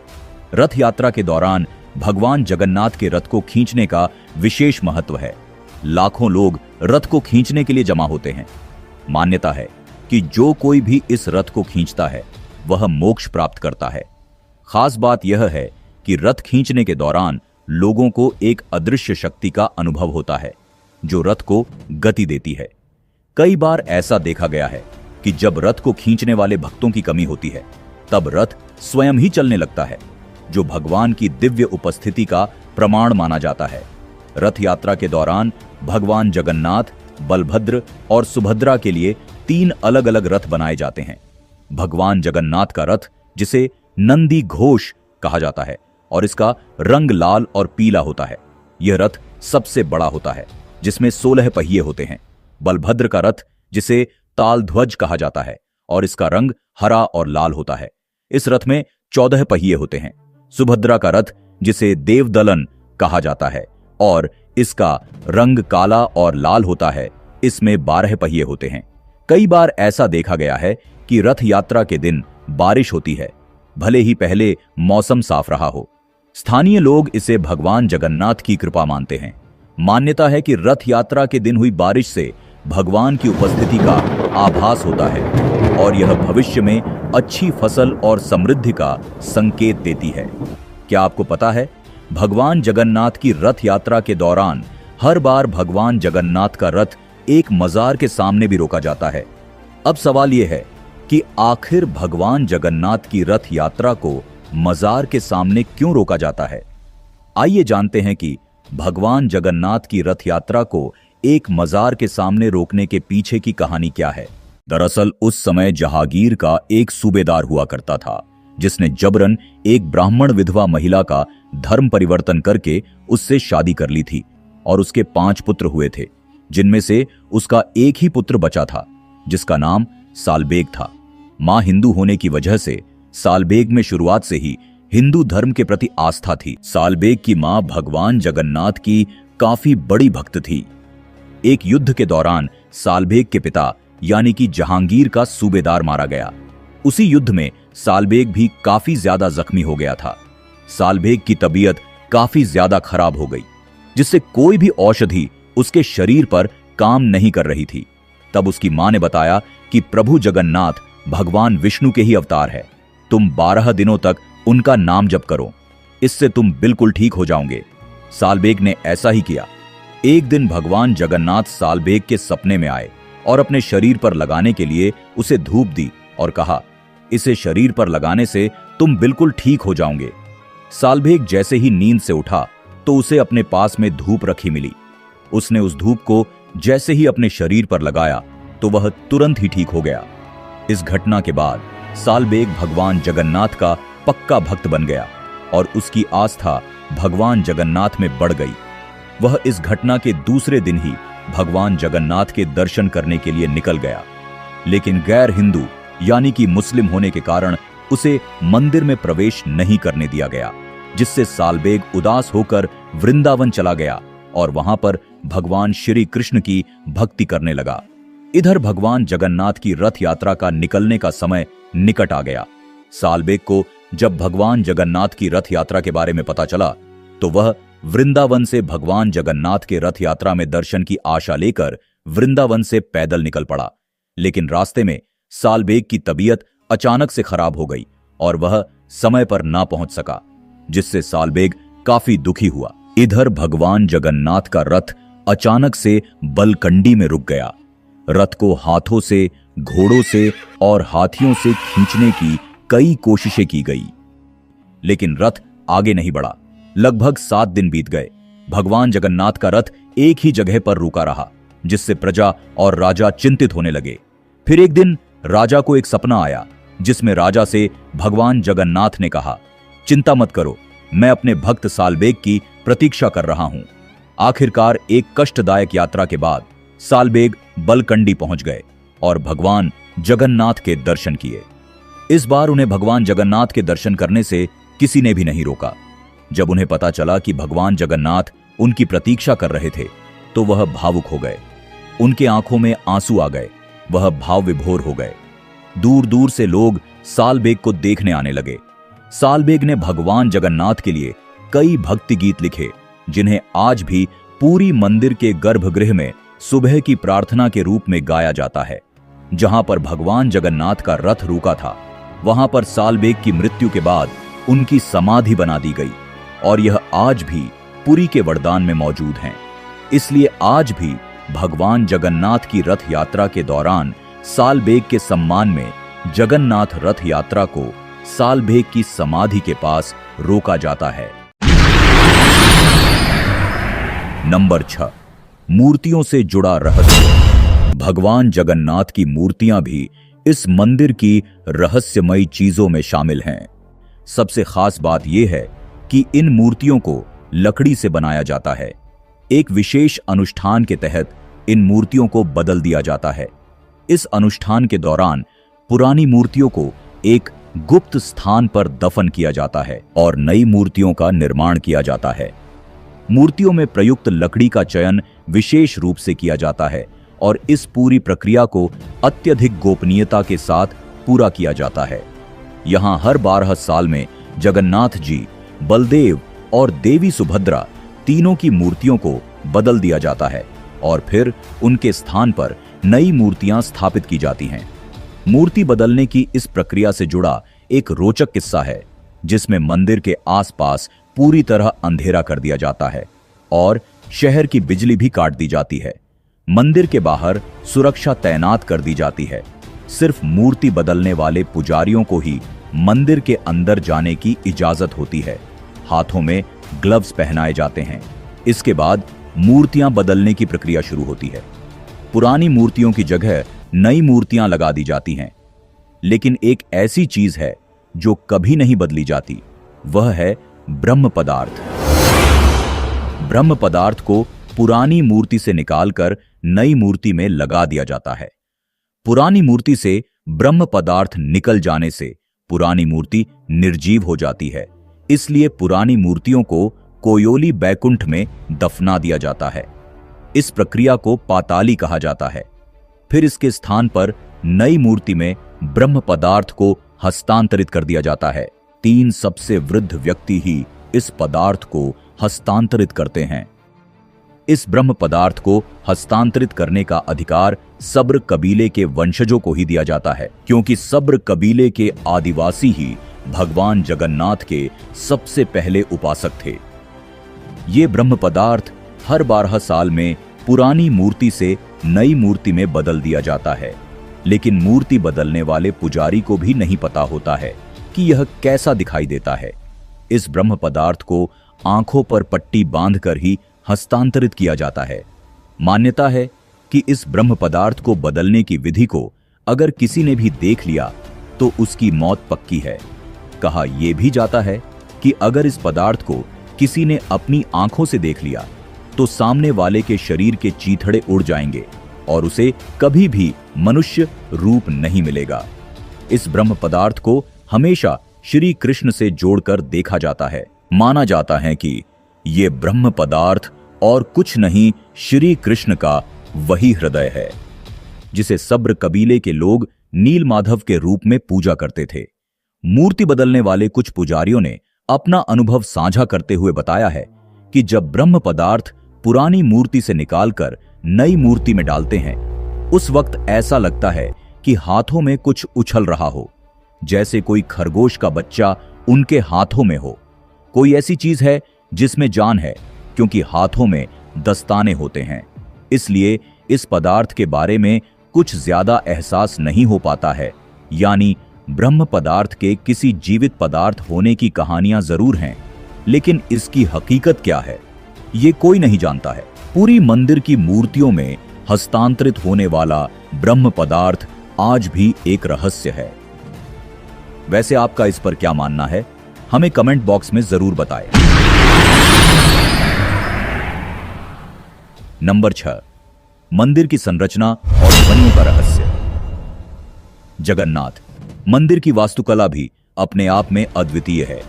रथ यात्रा के दौरान भगवान जगन्नाथ के रथ को खींचने का विशेष महत्व है। लाखों लोग रथ को खींचने के लिए जमा होते हैं। मान्यता है कि जो कोई भी इस रथ को खींचता है वह मोक्ष प्राप्त करता है। खास बात यह है कि रथ खींचने के दौरान लोगों को एक अदृश्य शक्ति का अनुभव होता है, जो रथ को गति देती है। कई बार ऐसा देखा गया है कि जब रथ को खींचने वाले भक्तों की कमी होती है, तब रथ स्वयं ही चलने लगता है, जो भगवान की दिव्य उपस्थिति का प्रमाण माना जाता है। रथ यात्रा के दौरान भगवान जगन्नाथ, बलभद्र और सुभद्रा के लिए 3 अलग अलग रथ बनाए जाते हैं। भगवान जगन्नाथ का रथ, जिसे नंदी घोष कहा जाता है और इसका रंग लाल और पीला होता है। यह रथ सबसे बड़ा होता है, जिसमें 16 पहिए होते हैं। बलभद्र का रथ, जिसे तालध्वज कहा जाता है और इसका रंग हरा और लाल होता है। इस रथ में 14 पहिए होते हैं। सुभद्रा का रथ, जिसे देवदलन कहा जाता है और इसका रंग काला और लाल होता है, इसमें 12 पहिए होते हैं। कई बार ऐसा देखा गया है कि रथ यात्रा के दिन बारिश होती है, भले ही पहले मौसम साफ रहा हो। स्थानीय लोग इसे भगवान जगन्नाथ की कृपा मानते हैं। मान्यता है कि रथ यात्रा के दिन हुई बारिश से भगवान की उपस्थिति का आभास होता है और यह भविष्य में अच्छी फसल और समृद्धि का संकेत देती है। क्या आपको पता है, भगवान जगन्नाथ की रथ यात्रा के दौरान हर बार भगवान जगन्नाथ का रथ एक मजार के सामने भी रोका जाता है। अब सवाल यह है कि आखिर भगवान जगन्नाथ की रथ यात्रा को मजार के सामने क्यों रोका जाता है? आइए जानते हैं कि भगवान जगन्नाथ की रथ यात्रा को एक मजार के सामने रोकने के पीछे की कहानी क्या है। दरअसल उस समय जहांगीर का एक सूबेदार हुआ करता था, जिसने जबरन एक ब्राह्मण विधवा महिला का धर्म परिवर्तन करके उससे शादी कर ली थी और उसके 5 पुत्र हुए थे, जिनमें से उसका एक ही पुत्र बचा था, जिसका नाम सालबेग था। मां हिंदू होने की वजह से सालबेग में शुरुआत से ही हिंदू धर्म के प्रति आस्था थी। सालबेग की मां भगवान जगन्नाथ की काफी बड़ी भक्त थी। एक युद्ध के दौरान सालबेग के पिता यानी कि जहांगीर का सूबेदार मारा गया। उसी युद्ध में सालबेग भी काफी ज्यादा जख्मी हो गया था। सालबेग की तबीयत काफी ज्यादा खराब हो गई, जिससे कोई भी औषधि उसके शरीर पर काम नहीं कर रही थी। तब उसकी मां ने बताया कि प्रभु जगन्नाथ भगवान विष्णु के ही अवतार है। तुम 12 दिनों तक उनका नाम जप करो, इससे तुम बिल्कुल ठीक हो जाओगे। सालबेग ने ऐसा ही किया। एक दिन भगवान जगन्नाथ सालबेग के सपने में आए और अपने शरीर पर लगाने के लिए उसे धूप दी और कहा, इसे शरीर पर लगाने से तुम बिल्कुल ठीक हो जाओगे। सालबेग जैसे ही नींद से उठा तो उसे अपने पास में धूप रखी मिली। उसने उस धूप को जैसे ही अपने शरीर पर लगाया तो वह तुरंत ही ठीक हो गया। इस घटना के बाद सालबेग भगवान जगन्नाथ का पक्का भक्त बन गया और उसकी आस्था भगवान जगन्नाथ में बढ़ गई। वह इस घटना के दूसरे दिन ही भगवान जगन्नाथ के दर्शन करने के लिए निकल गया, लेकिन गैर हिंदू यानी कि मुस्लिम होने के कारण उसे मंदिर में प्रवेश नहीं करने दिया गया, जिससे सालबेग उदास होकर वृंदावन चला गया और वहां पर भगवान श्री कृष्ण की भक्ति करने लगा। इधर भगवान जगन्नाथ की रथ यात्रा का निकलने का समय निकट आ गया। सालबेग को जब भगवान जगन्नाथ की रथ यात्रा के बारे में पता चला तो वह वृंदावन से भगवान जगन्नाथ के रथ यात्रा में दर्शन की आशा लेकर वृंदावन से पैदल निकल पड़ा। लेकिन रास्ते में सालबेग की तबीयत अचानक से खराब हो गई और वह समय पर ना पहुंच सका, जिससे सालबेग काफी दुखी हुआ। इधर भगवान जगन्नाथ का रथ अचानक से बलकंडी में रुक गया। रथ को हाथों से, घोड़ों से और हाथियों से खींचने की कई कोशिशें की गई, लेकिन रथ आगे नहीं बढ़ा। लगभग 7 दिन बीत गए। भगवान जगन्नाथ का रथ एक ही जगह पर रुका रहा, जिससे प्रजा और राजा चिंतित होने लगे। फिर एक दिन राजा को एक सपना आया, जिसमें राजा से भगवान जगन्नाथ ने कहा, चिंता मत करो, मैं अपने भक्त सालबेग की प्रतीक्षा कर रहा हूं। आखिरकार एक कष्टदायक यात्रा के बाद सालबेग बलकंडी पहुंच गए और भगवान जगन्नाथ के दर्शन किए। इस बार उन्हें भगवान जगन्नाथ के दर्शन करने से किसी ने भी नहीं रोका। जब उन्हें पता चला कि भगवान जगन्नाथ उनकी प्रतीक्षा कर रहे थे तो वह भावुक हो गए। उनके आंखों में आंसू आ गए, वह भाव विभोर हो गए। दूर दूर से लोग सालबेग को देखने आने लगे। सालबेग ने भगवान जगन्नाथ के लिए कई भक्ति गीत लिखे, जिन्हें आज भी पूरी मंदिर के गर्भगृह में सुबह की प्रार्थना के रूप में गाया जाता है। जहां पर भगवान जगन्नाथ का रथ रुका था, वहां पर सालबेग की मृत्यु के बाद उनकी समाधि बना दी गई और यह आज भी पुरी के वरदान में मौजूद हैं। इसलिए आज भी भगवान जगन्नाथ की रथ यात्रा के दौरान सालबेग के सम्मान में जगन्नाथ रथ यात्रा को सालबेग की समाधि के पास रोका जाता है। नंबर 6, मूर्तियों से जुड़ा रहस्य। भगवान जगन्नाथ की मूर्तियां भी इस मंदिर की रहस्यमयी चीजों में शामिल हैं। सबसे खास बात यह है कि इन मूर्तियों को लकड़ी से बनाया जाता है। एक विशेष अनुष्ठान के तहत इन मूर्तियों को बदल दिया जाता है। इस अनुष्ठान के दौरान पुरानी मूर्तियों को एक गुप्त स्थान पर दफन किया जाता है और नई मूर्तियों का निर्माण किया जाता है। मूर्तियों में प्रयुक्त लकड़ी का चयन विशेष रूप से किया जाता है और इस पूरी प्रक्रिया को अत्यधिक गोपनीयता के साथ पूरा किया जाता है। यहाँ हर 12 साल में जगन्नाथ जी, बलदेव और देवी सुभद्रा तीनों की मूर्तियों को बदल दिया जाता है और फिर उनके स्थान पर नई मूर्तियां स्थापित की जाती हैं। मूर्ति बदलने की इस प्रक्रिया से जुड़ा एक रोचक किस्सा है, जिसमें मंदिर के आसपास पूरी तरह अंधेरा कर दिया जाता है और शहर की बिजली भी काट दी जाती है। मंदिर के बाहर सुरक्षा तैनात कर दी जाती है। सिर्फ मूर्ति बदलने वाले पुजारियों को ही मंदिर के अंदर जाने की इजाजत होती है। हाथों में ग्लव्स पहनाए जाते हैं। इसके बाद मूर्तियां बदलने की प्रक्रिया शुरू होती है। पुरानी मूर्तियों की जगह नई मूर्तियां लगा दी जाती हैं। लेकिन एक ऐसी चीज है जो कभी नहीं बदली जाती, वह है ब्रह्म पदार्थ। ब्रह्म पदार्थ को पुरानी मूर्ति से निकालकर नई मूर्ति में लगा दिया जाता है। पुरानी मूर्ति से ब्रह्म पदार्थ निकल जाने से पुरानी मूर्ति निर्जीव हो जाती है। इसलिए पुरानी मूर्तियों को कोयोली बैकुंठ में दफना दिया जाता है। इस प्रक्रिया को पाताली कहा जाता है। फिर इसके स्थान पर नई मूर्ति में ब्रह्म पदार्थ को हस्तांतरित कर दिया जाता है। 3 सबसे वृद्ध व्यक्ति ही इस पदार्थ को हस्तांतरित करते हैं। इस ब्रह्म पदार्थ को हस्तांतरित करने का अधिकार सब्र कबीले के वंशजों को ही दिया जाता है, क्योंकि सब्र कबीले के आदिवासी ही भगवान जगन्नाथ के सबसे पहले उपासक थे। ये ब्रह्म पदार्थ हर 12 साल में पुरानी मूर्ति से नई मूर्ति में बदल दिया जाता है, लेकिन मूर्ति बदलने वाले पुजारी को भी नहीं पता होता है कि यह कैसा दिखाई देता है। इस ब्रह्म पदार्थ को आंखों पर पट्टी बांधकर ही हस्तांतरित किया जाता है। मान्यता है कि इस ब्रह्म पदार्थ को बदलने की विधि को अगर किसी ने भी देख लिया तो उसकी मौत पक्की है। कहा यह भी जाता है कि अगर इस पदार्थ को किसी ने अपनी आंखों से देख लिया तो सामने वाले के शरीर के चीथड़े उड़ जाएंगे और उसे कभी भी मनुष्य रूप नहीं मिलेगा। इस ब्रह्म पदार्थ को हमेशा श्री कृष्ण से जोड़कर देखा जाता है। माना जाता है कि ये ब्रह्म पदार्थ और कुछ नहीं श्री कृष्ण का वही हृदय है जिसे सब्र कबीले के लोग नीलमाधव के रूप में पूजा करते थे। मूर्ति बदलने वाले कुछ पुजारियों ने अपना अनुभव साझा करते हुए बताया है कि जब ब्रह्म पदार्थ पुरानी मूर्ति से निकालकर नई मूर्ति में डालते हैं उस वक्त ऐसा लगता है कि हाथों में कुछ उछल रहा हो, जैसे कोई खरगोश का बच्चा उनके हाथों में हो। कोई ऐसी चीज है जिसमें जान है, क्योंकि हाथों में दस्ताने होते हैं, इसलिए इस पदार्थ के बारे में कुछ ज्यादा एहसास नहीं हो पाता है। यानी ब्रह्म पदार्थ के किसी जीवित पदार्थ होने की कहानियां जरूर हैं, लेकिन इसकी हकीकत क्या है ये कोई नहीं जानता है। पूरी मंदिर की मूर्तियों में हस्तांतरित होने वाला ब्रह्म पदार्थ आज भी एक रहस्य है। वैसे आपका इस पर क्या मानना है, हमें कमेंट बॉक्स में जरूर बताएं। नंबर 6, मंदिर की संरचना और ध्वनियों का रहस्य। जगन्नाथ मंदिर की वास्तुकला भी अपने आप में अद्वितीय है।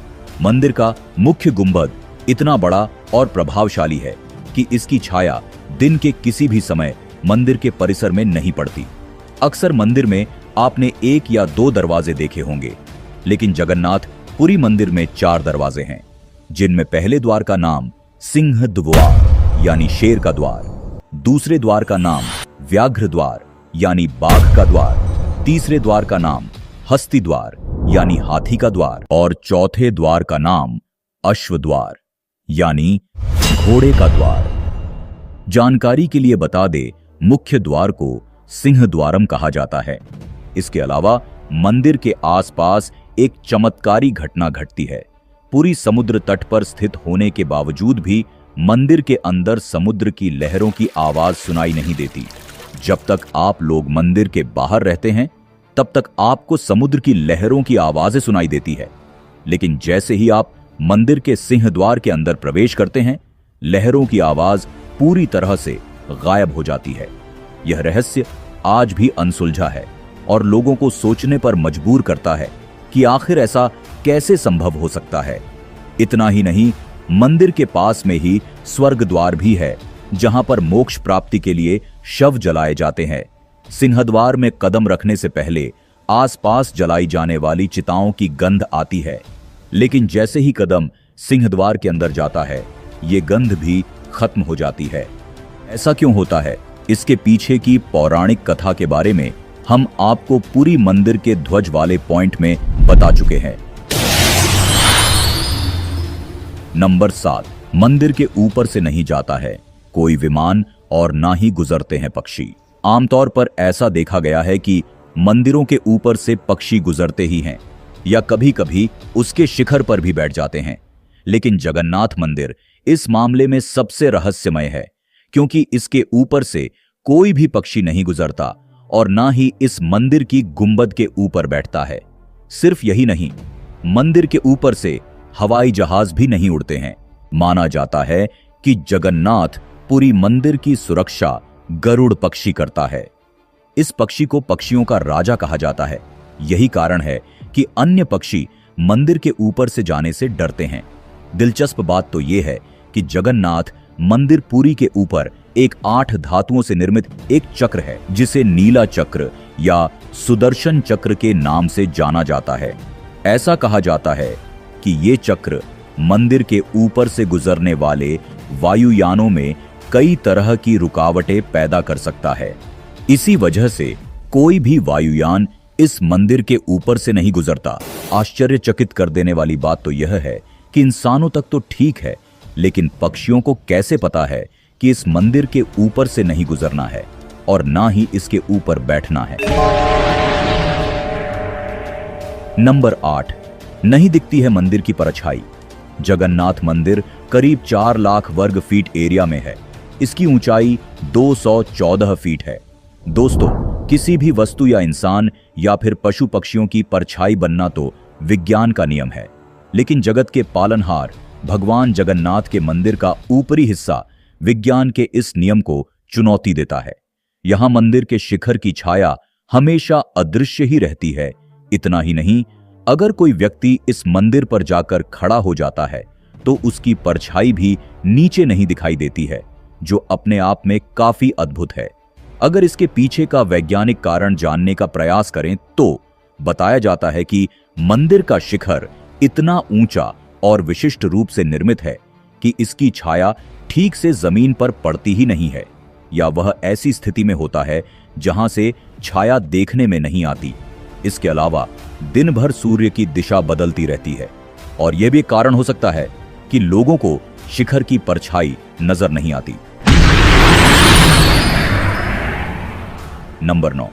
मंदिर का मुख्य गुंबद इतना बड़ा और प्रभावशाली है कि इसकी छाया दिन के किसी भी समय मंदिर के परिसर में नहीं पड़ती। अक्सर मंदिर में आपने 1 या 2 दरवाजे देखे होंगे, लेकिन जगन्नाथ पुरी मंदिर में 4 दरवाजे हैं, जिनमें पहले द्वार का नाम सिंह द्वार यानी शेर का द्वार, दूसरे द्वार का नाम व्याघ्र द्वार यानी बाघ का द्वार, तीसरे द्वार का नाम हस्ती द्वार यानी हाथी का द्वार और चौथे द्वार का नाम अश्व द्वार यानी घोड़े का द्वार। जानकारी के लिए बता दे, मुख्य द्वार को सिंह द्वारम कहा जाता है। इसके अलावा मंदिर के आसपास एक चमत्कारी घटना घटती है। पूरी समुद्र तट पर स्थित होने के बावजूद भी मंदिर के अंदर समुद्र की लहरों की आवाज सुनाई नहीं देती। जब तक आप लोग मंदिर के बाहर रहते हैं तब तक आपको समुद्र की लहरों की आवाजें सुनाई देती है, लेकिन जैसे ही आप मंदिर के सिंह द्वार के अंदर प्रवेश करते हैं लहरों की आवाज पूरी तरह से गायब हो जाती है। यह रहस्य आज भी अनसुलझा है और लोगों को सोचने पर मजबूर करता है कि आखिर ऐसा कैसे संभव हो सकता है। इतना ही नहीं, मंदिर के पास में ही स्वर्ग द्वार भी है, जहां पर मोक्ष प्राप्ति के लिए शव जलाए जाते हैं। सिंहद्वार में कदम रखने से पहले आसपास जलाई जाने वाली चिताओं की गंध आती है, लेकिन जैसे ही कदम सिंहद्वार के अंदर जाता है ये गंध भी खत्म हो जाती है। ऐसा क्यों होता है, इसके पीछे की पौराणिक कथा के बारे में हम आपको पूरी मंदिर के ध्वज वाले पॉइंट में बता चुके हैं। नंबर 7, मंदिर के ऊपर से नहीं जाता है कोई विमान और ना ही गुजरते हैं पक्षी। आमतौर पर ऐसा देखा गया है कि मंदिरों के ऊपर से पक्षी गुजरते ही हैं या कभी कभी उसके शिखर पर भी बैठ जाते हैं, लेकिन जगन्नाथ मंदिर इस मामले में सबसे रहस्यमय है, क्योंकि इसके ऊपर से कोई भी पक्षी नहीं गुजरता और ना ही इस मंदिर की गुंबद के ऊपर बैठता है। सिर्फ यही नहीं, मंदिर के ऊपर से हवाई जहाज भी नहीं उड़ते हैं। माना जाता है कि जगन्नाथ पुरी मंदिर की सुरक्षा गरुड़ पक्षी करता है। इस पक्षी को पक्षियों का राजा कहा जाता है। यही कारण है कि अन्य पक्षी मंदिर के ऊपर से जाने से डरते हैं। दिलचस्प बात तो यह है कि जगन्नाथ मंदिर पुरी के ऊपर एक 8 धातुओं से निर्मित एक चक्र है, जिसे नीला चक्र या सुदर्शन चक्र के नाम से जाना जाता है। ऐसा कहा जाता है कि ये चक्र मंदिर के ऊपर से गुजरने वाले वायुयानों में कई तरह की रुकावटें पैदा कर सकता है। इसी वजह से कोई भी वायुयान इस मंदिर के ऊपर से नहीं गुजरता। आश्चर्यचकित कर देने वाली बात तो यह है कि इंसानों तक तो ठीक है, लेकिन पक्षियों को कैसे पता है कि इस मंदिर के ऊपर से नहीं गुजरना है और ना ही इसके ऊपर बैठना है। नंबर 8, नहीं दिखती है मंदिर की परछाई। जगन्नाथ मंदिर करीब 4 लाख वर्ग फीट एरिया में है। इसकी ऊंचाई 214 फीट है। दोस्तों, किसी भी वस्तु या इंसान या फिर पशु पक्षियों की परछाई बनना तो विज्ञान का नियम है, लेकिन जगत के पालनहार भगवान जगन्नाथ के मंदिर का ऊपरी हिस्सा विज्ञान के इस नियम को चुनौती देता है। यहां मंदिर के शिखर की छाया हमेशा अदृश्य ही रहती है। इतना ही नहीं, अगर कोई व्यक्ति इस मंदिर पर जाकर खड़ा हो जाता है तो उसकी परछाई भी नीचे नहीं दिखाई देती है, जो अपने आप में काफी अद्भुत है। अगर इसके पीछे का वैज्ञानिक कारण जानने का प्रयास करें तो बताया जाता है कि मंदिर का शिखर इतना ऊंचा और विशिष्ट रूप से निर्मित है कि इसकी छाया ठीक से जमीन पर पड़ती ही नहीं है, या वह ऐसी स्थिति में होता है जहां से छाया देखने में नहीं आती। इसके अलावा दिन भर सूर्य की दिशा बदलती रहती है और यह भी कारण हो सकता है कि लोगों को शिखर की परछाई नजर नहीं आती। नंबर 9,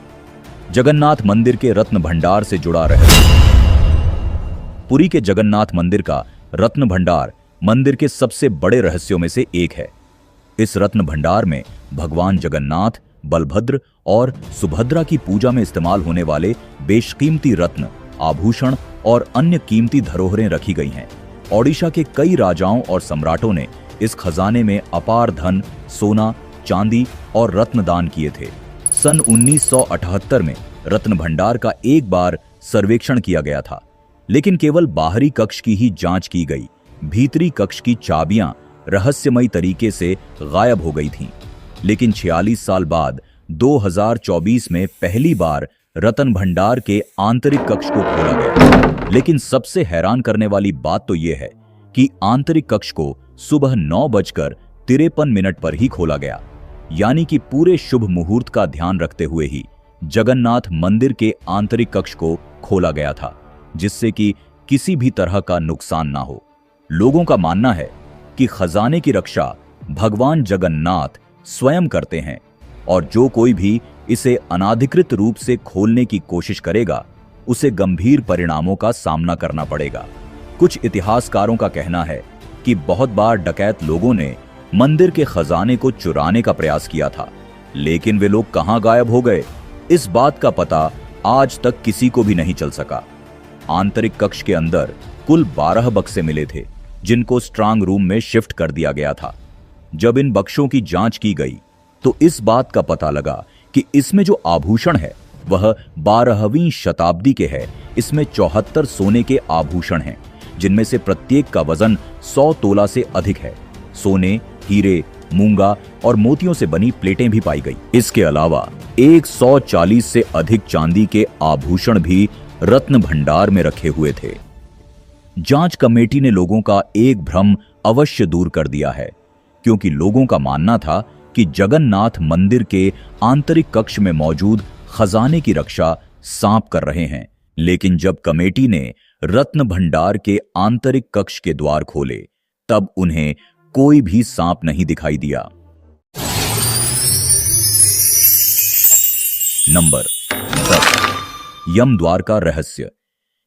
जगन्नाथ मंदिर के रत्न भंडार से जुड़ा रहस्य। पुरी के जगन्नाथ मंदिर का रत्न भंडार मंदिर के सबसे बड़े रहस्यों में से एक है। इस रत्न भंडार में भगवान जगन्नाथ, बलभद्र और सुभद्रा की पूजा में इस्तेमाल होने वाले बेशकीमती रत्न, आभूषण और अन्य कीमती धरोहरें रखी गई हैं। ओडिशा के कई राजाओं और सम्राटों ने इस खजाने में अपार धन, सोना, चांदी और रत्न दान किए थे। सन 1978 में रत्न भंडार का एक बार सर्वेक्षण किया गया था, लेकिन केवल बाहरी कक्ष की ही जांच की गई। भीतरी कक्ष की चाबियां रहस्यमयी तरीके से गायब हो गई थीं। लेकिन 46 साल बाद 2024 में पहली बार रत्न भंडार के आंतरिक कक्ष को खोला गया। लेकिन सबसे हैरान करने वाली बात तो यह है कि आंतरिक कक्ष को सुबह 9:53 पर ही खोला गया, यानी कि पूरे शुभ मुहूर्त का ध्यान रखते हुए ही जगन्नाथ मंदिर के आंतरिक कक्ष को खोला गया था, जिससे कि किसी भी तरह का नुकसान ना हो। लोगों का मानना है कि खजाने की रक्षा भगवान जगन्नाथ स्वयं करते हैं और जो कोई भी इसे अनाधिकृत रूप से खोलने की कोशिश करेगा उसे गंभीर परिणामों का सामना करना पड़ेगा। कुछ इतिहासकारों का कहना है कि बहुत बार डकैत लोगों ने मंदिर के खजाने को चुराने का प्रयास किया था, लेकिन वे लोग कहां गायब हो गए, इस बात का पता आज तक किसी को भी नहीं चल सका। आंतरिक कक्ष के अंदर कुल 12 बक्से मिले थे, जिनको स्ट्रांग रूम में शिफ्ट कर दिया गया था। जब इन बक्सों की जांच की गई तो इस बात का पता लगा कि इसमें जो आभूषण है वह 12वीं शताब्दी के है। इसमें 74 सोने के आभूषण हैं, जिनमें से प्रत्येक का वजन 100 तोला से अधिक है। सोने, हीरे, मूंगा और मोतियों से बनी प्लेटें भी पाई गई। इसके अलावा 140 से अधिक चांदी के आभूषण भी रत्न भंडार में रखे हुए थे। जांच कमेटी ने लोगों का एक भ्रम अवश्य दूर कर दिया है, क्योंकि लोगों का मानना था कि जगन्नाथ मंदिर के आंतरिक कक्ष में मौजूद खजाने की रक्षा सांप कर रहे हैं। लेकिन जब कमेटी ने रत्न भंडार के आंतरिक कक्ष के द्वार खोले, तब उन्हें कोई भी सांप नहीं दिखाई दिया। नंबर 10, यम द्वार का रहस्य।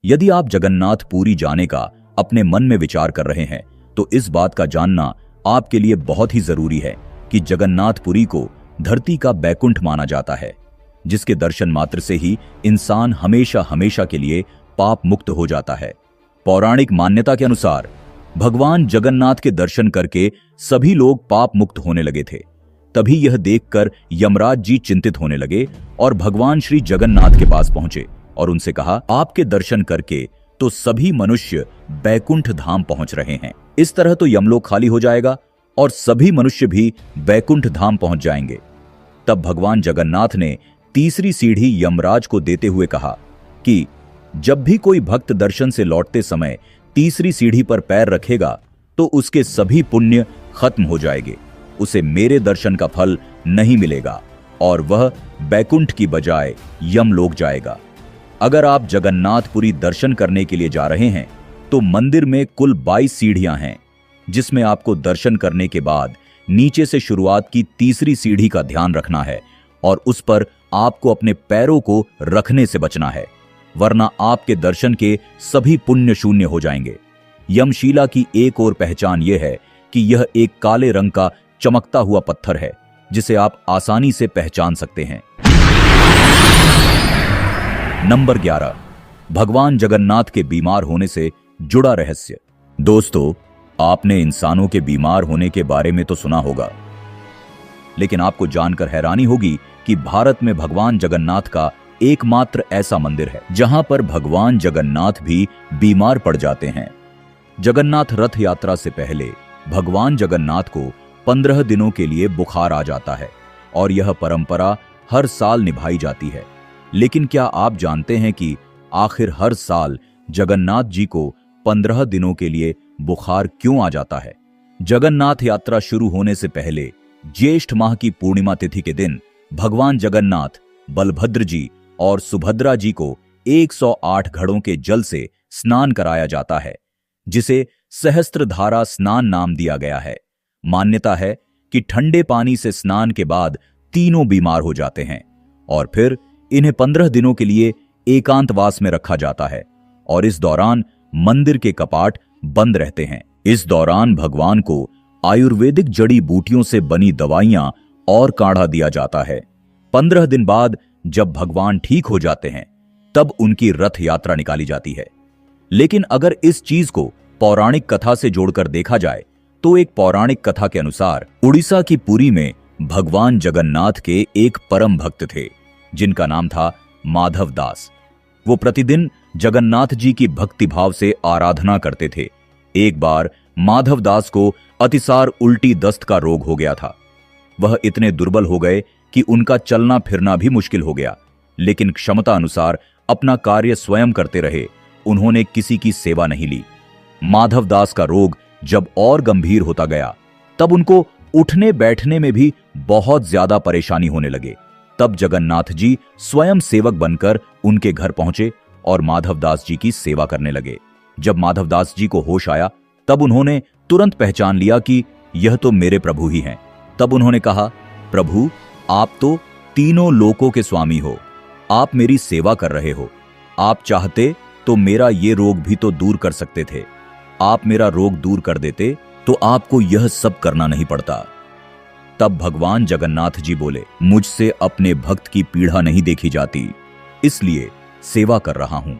यदि आप जगन्नाथ पुरी जाने का अपने मन में विचार कर रहे हैं तो इस बात का जानना आपके लिए बहुत ही जरूरी है कि जगन्नाथपुरी को धरती का बैकुंठ माना जाता है, जिसके दर्शन मात्र से ही इंसान हमेशा हमेशा के लिए पाप मुक्त हो जाता है। पौराणिक मान्यता के अनुसार भगवान जगन्नाथ के दर्शन करके सभी लोग पाप मुक्त होने लगे थे। तभी यह देखकर यमराज जी चिंतित होने लगे और भगवान श्री जगन्नाथ के पास पहुंचे और उनसे कहा, आपके दर्शन करके तो सभी मनुष्य बैकुंठ धाम पहुंच रहे हैं। इस तरह तो यमलोक खाली हो जाएगा और सभी मनुष्य भी बैकुंठ धाम पहुंच जाएंगे। तब भगवान जगन्नाथ ने तीसरी सीढ़ी यमराज को देते हुए कहा कि जब भी कोई भक्त दर्शन से लौटते समय तीसरी सीढ़ी पर पैर रखेगा तो उसके सभी पुण्य खत्म हो जाएंगे, उसे मेरे दर्शन का फल नहीं मिलेगा और वह बैकुंठ की बजाय यमलोक जाएगा। अगर आप जगन्नाथपुरी दर्शन करने के लिए जा रहे हैं तो मंदिर में कुल 22 सीढ़ियां हैं, जिसमें आपको दर्शन करने के बाद नीचे से शुरुआत की तीसरी सीढ़ी का ध्यान रखना है और उस पर आपको अपने पैरों को रखने से बचना है, वरना आपके दर्शन के सभी पुण्य शून्य हो जाएंगे। यमशिला की एक और पहचान यह है कि यह एक काले रंग का चमकता हुआ पत्थर है, जिसे आप आसानी से पहचान सकते हैं। नंबर 11, भगवान जगन्नाथ के बीमार होने से जुड़ा रहस्य। दोस्तों, आपने इंसानों के बीमार होने के बारे में तो सुना होगा, लेकिन आपको जानकर हैरानी होगी कि भारत में भगवान जगन्नाथ का एकमात्र ऐसा मंदिर है जहां पर भगवान जगन्नाथ भी बीमार पड़ जाते हैं। जगन्नाथ रथ यात्रा से पहले भगवान जगन्नाथ को 15 दिनों के लिए बुखार आ जाता है और यह परंपरा हर साल निभाई जाती है। लेकिन क्या आप जानते हैं कि आखिर हर साल जगन्नाथ जी को 15 दिनों के लिए बुखार क्यों आ जाता है? जगन्नाथ यात्रा शुरू होने से पहले ज्येष्ठ माह की पूर्णिमा तिथि के दिन भगवान जगन्नाथ, बलभद्र जी और सुभद्रा जी को 108 घड़ों के जल से स्नान कराया जाता है, जिसे सहस्त्रधारा स्नान नाम दिया गया है। मान्यता है कि ठंडे पानी से स्नान के बाद तीनों बीमार हो जाते हैं और फिर इन्हें 15 दिनों के लिए एकांतवास में रखा जाता है और इस दौरान मंदिर के कपाट बंद रहते हैं। इस दौरान भगवान को आयुर्वेदिक जड़ी बूटियों से बनी दवाइयां और काढ़ा दिया जाता है। 15 दिन बाद जब भगवान ठीक हो जाते हैं तब उनकी रथ यात्रा निकाली जाती है। लेकिन अगर इस चीज को पौराणिक कथा से जोड़कर देखा जाए तो एक पौराणिक कथा के अनुसार उड़ीसा की पुरी में भगवान जगन्नाथ के एक परम भक्त थे जिनका नाम था माधव दास। वो प्रतिदिन जगन्नाथ जी की भक्तिभाव से आराधना करते थे। एक बार माधव दास को अतिसार उल्टी दस्त का रोग हो गया था। वह इतने दुर्बल हो गए कि उनका चलना फिरना भी मुश्किल हो गया, लेकिन क्षमता अनुसार अपना कार्य स्वयं करते रहे। उन्होंने किसी की सेवा नहीं ली। माधव दास का रोग जब और गंभीर होता गया तब उनको उठने बैठने में भी बहुत ज्यादा परेशानी होने लगे। तब जगन्नाथ जी स्वयं सेवक बनकर उनके घर पहुंचे और माधवदास जी की सेवा करने लगे। जब माधवदास जी को होश आया तब उन्होंने तुरंत पहचान लिया कि यह तो मेरे प्रभु ही हैं। तब उन्होंने कहा, प्रभु, आप तो तीनों लोकों के स्वामी हो, आप मेरी सेवा कर रहे हो। आप चाहते तो मेरा ये रोग भी तो दूर कर सकते थे। आप मेरा रोग दूर कर देते तो आपको यह सब करना नहीं पड़ता। तब भगवान जगन्नाथ जी बोले, मुझसे अपने भक्त की पीड़ा नहीं देखी जाती, इसलिए सेवा कर रहा हूं।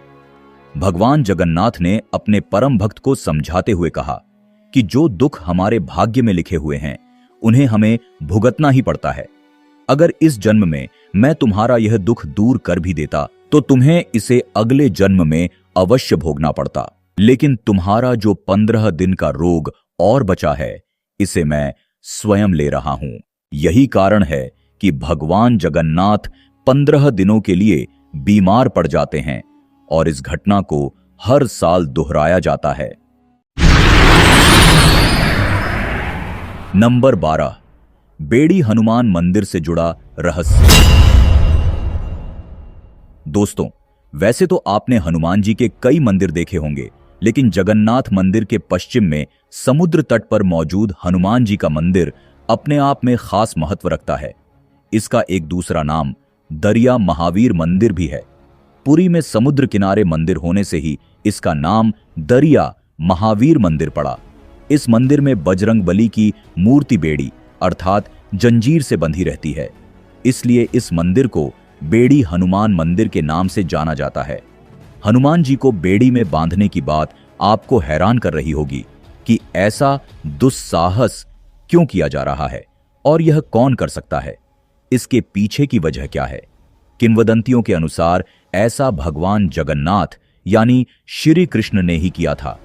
भगवान जगन्नाथ ने अपने परम भक्त को समझाते हुए कहा कि जो दुख हमारे भाग्य में लिखे हुए हैं उन्हें हमें भुगतना ही पड़ता है। अगर इस जन्म में मैं तुम्हारा यह दुख दूर कर भी देता तो तुम्हें इसे अगले जन्म में अवश्य भोगना पड़ता। लेकिन तुम्हारा जो 15 दिन का रोग और बचा है, इसे मैं स्वयं ले रहा हूं। यही कारण है कि भगवान जगन्नाथ 15 दिनों के लिए बीमार पड़ जाते हैं और इस घटना को हर साल दोहराया जाता है। नंबर 12, बेड़ी हनुमान मंदिर से जुड़ा रहस्य। दोस्तों, वैसे तो आपने हनुमान जी के कई मंदिर देखे होंगे, लेकिन जगन्नाथ मंदिर के पश्चिम में समुद्र तट पर मौजूद हनुमान जी का मंदिर अपने आप में खास महत्व रखता है। इसका एक दूसरा नाम दरिया महावीर मंदिर भी है। पुरी में समुद्र किनारे मंदिर होने से ही इसका नाम दरिया महावीर मंदिर पड़ा। इस मंदिर में बजरंग बली की मूर्ति बेड़ी अर्थात जंजीर से बंधी रहती है, इसलिए इस मंदिर को बेड़ी हनुमान मंदिर के नाम से जाना जाता है। हनुमान जी को बेड़ी में बांधने की बात आपको हैरान कर रही होगी कि ऐसा दुस्साहस क्यों किया जा रहा है और यह कौन कर सकता है, इसके पीछे की वजह क्या है। किंवदंतियों के अनुसार ऐसा भगवान जगन्नाथ यानी श्री कृष्ण ने ही किया था।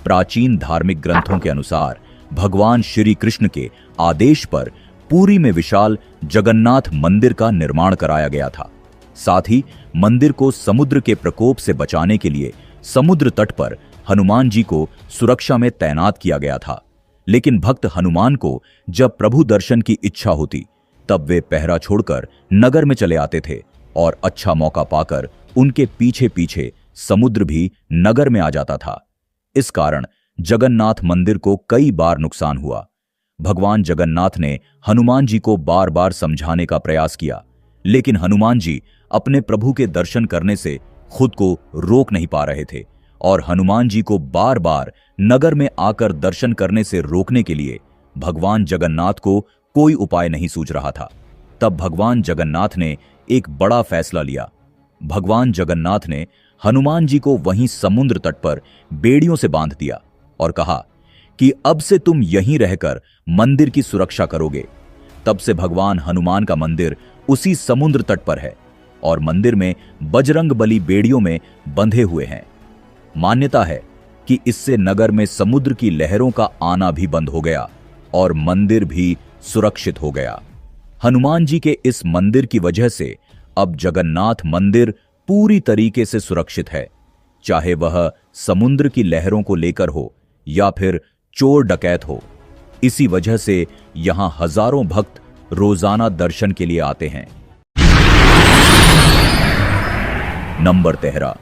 प्राचीन धार्मिक ग्रंथों के अनुसार भगवान श्री कृष्ण के आदेश पर पुरी में विशाल जगन्नाथ मंदिर का निर्माण कराया गया था। साथ ही मंदिर को समुद्र के प्रकोप से बचाने के लिए समुद्र तट पर हनुमान जी को सुरक्षा में तैनात किया गया था। लेकिन भक्त हनुमान को जब प्रभु दर्शन की इच्छा होती तब वे पहरा छोड़कर नगर में चले आते थे और अच्छा मौका पाकर उनके पीछे पीछे समुद्र भी नगर में आ जाता था। इस कारण जगन्नाथ मंदिर को कई बार नुकसान हुआ। भगवान जगन्नाथ ने हनुमान जी को बार बार समझाने का प्रयास किया, लेकिन हनुमान जी अपने प्रभु के दर्शन करने से खुद को रोक नहीं पा रहे थे और हनुमान जी को बार बार नगर में आकर दर्शन करने से रोकने के लिए भगवान जगन्नाथ को कोई उपाय नहीं सूझ रहा था। तब भगवान जगन्नाथ ने एक बड़ा फैसला लिया। भगवान जगन्नाथ ने हनुमान जी को वहीं समुद्र तट पर बेड़ियों से बांध दिया और कहा कि अब से तुम यहीं रहकर मंदिर की सुरक्षा करोगे। तब से भगवान हनुमान का मंदिर उसी समुद्र तट पर है और मंदिर में बजरंगबली बेड़ियों में बंधे हुए हैं। मान्यता है कि इससे नगर में समुद्र की लहरों का आना भी बंद हो गया और मंदिर भी सुरक्षित हो गया। हनुमान जी के इस मंदिर की वजह से अब जगन्नाथ मंदिर पूरी तरीके से सुरक्षित है, चाहे वह समुद्र की लहरों को लेकर हो या फिर चोर डकैत हो। इसी वजह से यहां हजारों भक्त रोजाना दर्शन के लिए आते हैं। नंबर 13,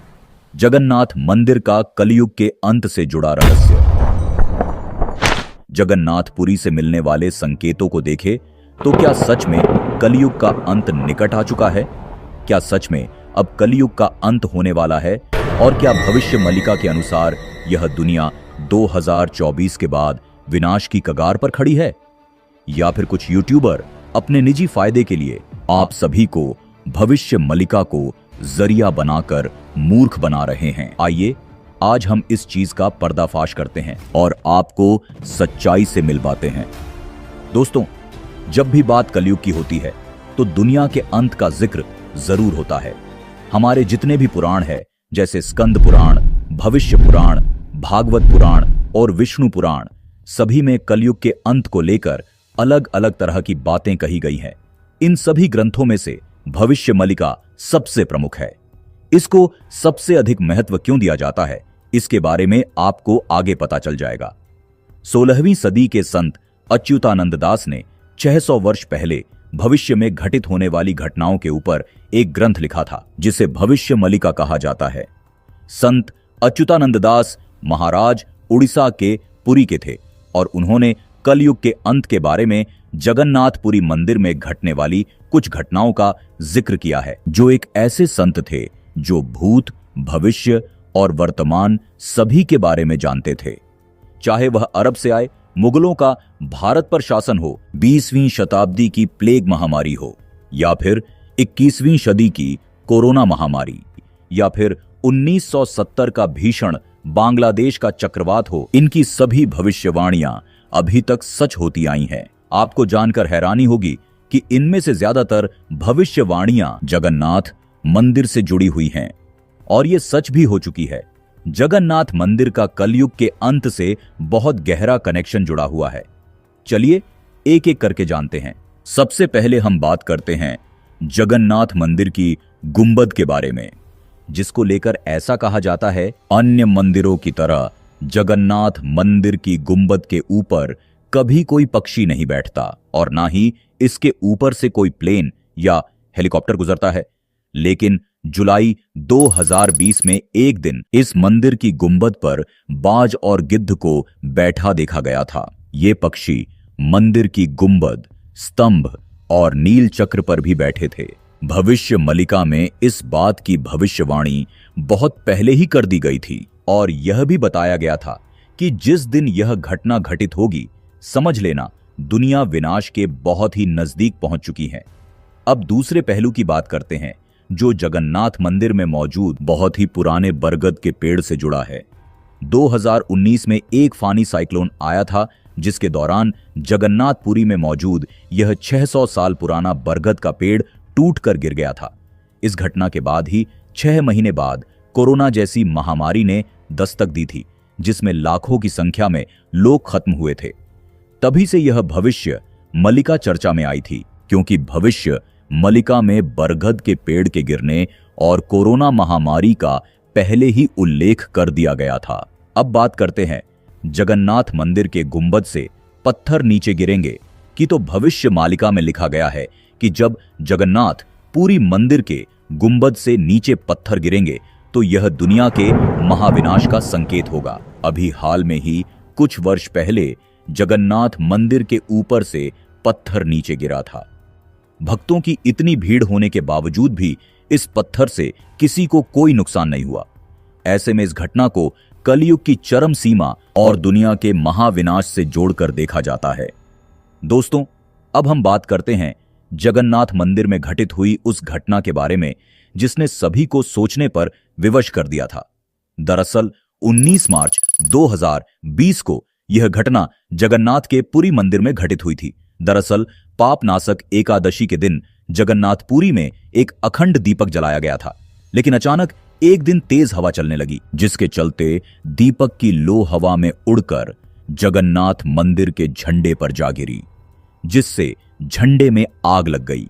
जगन्नाथ मंदिर का कलयुग के अंत से जुड़ा रहस्य। जगन्नाथपुरी से मिलने वाले संकेतों को देखें तो क्या सच में कलयुग का अंत निकट आ चुका है? क्या सच में अब कलयुग का अंत होने वाला है? और क्या भविष्य मलिका के अनुसार यह दुनिया 2024 के बाद विनाश की कगार पर खड़ी है? या फिर कुछ यूट्यूबर अपने निजी फायदे के लिए आप सभी को भविष्य मलिका को जरिया बनाकर मूर्ख बना रहे हैं? आइए आज हम इस चीज का पर्दाफाश करते हैं और आपको सच्चाई से मिलवाते हैं। दोस्तों, जब भी बात कलयुग की होती है तो दुनिया के अंत का जिक्र जरूर होता है। हमारे जितने भी पुराण हैं, जैसे स्कंद पुराण, भविष्य पुराण, भागवत पुराण और विष्णु पुराण, सभी में कलयुग के अंत को लेकर अलग अलग तरह की बातें कही गई हैं। इन सभी ग्रंथों में से भविष्य मलिका सबसे प्रमुख है। इसको सबसे अधिक महत्व क्यों दिया जाता है, इसके बारे में आपको आगे पता चल जाएगा। 16वीं सदी के संत अच्युतानंद दास ने 600 वर्ष पहले भविष्य में घटित होने वाली घटनाओं के ऊपर एक ग्रंथ लिखा था, जिसे भविष्य मलिका कहा जाता है। संत अच्युतानंद दास महाराज उड़ीसा के पुरी के थे और उन्होंने कलयुग के अंत के बारे में जगन्नाथपुरी मंदिर में घटने वाली कुछ घटनाओं का जिक्र किया है। जो एक ऐसे संत थे जो भूत, भविष्य और वर्तमान सभी के बारे में जानते थे। चाहे वह अरब से आए, मुगलों का भारत पर शासन हो, 20वीं शताब्दी की प्लेग महामारी हो, या फिर 21वीं सदी की कोरोना महामारी, या फिर 1970 का भीषण बांग्लादेश का चक्रवात हो, इनकी सभी भविष्यवाणियां अभी तक सच होती आई हैं। आपको जानकर हैरानी होगी कि इनमें से ज्यादातर भविष्यवाणियां जगन्नाथ मंदिर से जुड़ी हुई हैं और ये सच भी हो चुकी है। जगन्नाथ मंदिर का कलयुग के अंत से बहुत गहरा कनेक्शन जुड़ा हुआ है। चलिए एक एक करके जानते हैं। सबसे पहले हम बात करते हैं जगन्नाथ मंदिर की गुंबद के बारे में, जिसको लेकर ऐसा कहा जाता है, अन्य मंदिरों की तरह जगन्नाथ मंदिर की गुंबद के ऊपर कभी कोई पक्षी नहीं बैठता और ना ही इसके ऊपर से कोई प्लेन या हेलीकॉप्टर गुजरता है। लेकिन जुलाई 2020 में एक दिन इस मंदिर की गुंबद पर बाज और गिद्ध को बैठा देखा गया था। ये पक्षी मंदिर की गुंबद, स्तंभ और नील चक्र पर भी बैठे थे। भविष्य मलिका में इस बात की भविष्यवाणी बहुत पहले ही कर दी गई थी और यह भी बताया गया था कि जिस दिन यह घटना घटित होगी, समझ लेना दुनिया विनाश के बहुत ही नजदीक पहुंच चुकी है। अब दूसरे पहलू की बात करते हैं, जो जगन्नाथ मंदिर में मौजूद बहुत ही पुराने बरगद के पेड़ से जुड़ा है। 2019 में एक फानी साइक्लोन आया था, जिसके दौरान जगन्नाथपुरी में मौजूद यह 600 साल पुराना बरगद का पेड़ टूट कर गिर गया था। इस घटना के बाद ही 6 महीने बाद कोरोना जैसी महामारी ने दस्तक दी थी, जिसमें लाखों की संख्या में लोग खत्म हुए थे। तभी से यह भविष्य मलिका चर्चा में आई थी, क्योंकि भविष्य मलिका में बरगद के पेड़ के गिरने और कोरोना महामारी का पहले ही उल्लेख कर दिया गया था। अब बात करते हैं जगन्नाथ मंदिर के गुंबद से पत्थर नीचे गिरेंगे कि तो भविष्य मालिका में लिखा गया है कि जब जगन्नाथ पूरी मंदिर के गुंबद से नीचे पत्थर गिरेंगे तो यह दुनिया के महाविनाश का संकेत होगा। अभी हाल में ही कुछ वर्ष पहले जगन्नाथ मंदिर के ऊपर से पत्थर नीचे गिरा था। भक्तों की इतनी भीड़ होने के बावजूद भी इस पत्थर से किसी को कोई नुकसान नहीं हुआ। ऐसे में इस घटना को कलयुग की चरम सीमा और दुनिया के महाविनाश से जोड़कर देखा जाता है। दोस्तों, अब हम बात करते हैं जगन्नाथ मंदिर में घटित हुई उस घटना के बारे में जिसने सभी को सोचने पर विवश कर दिया था। दरअसल 19 मार्च 2020 को यह घटना जगन्नाथ के पुरी मंदिर में घटित हुई थी। दरअसल पापनासक एकादशी के दिन जगन्नाथ पुरी में एक अखंड दीपक जलाया गया था, लेकिन अचानक एक दिन तेज हवा चलने लगी, जिसके चलते दीपक की लो हवा में उड़कर जगन्नाथ मंदिर के झंडे पर जा गिरी, जिससे झंडे में आग लग गई।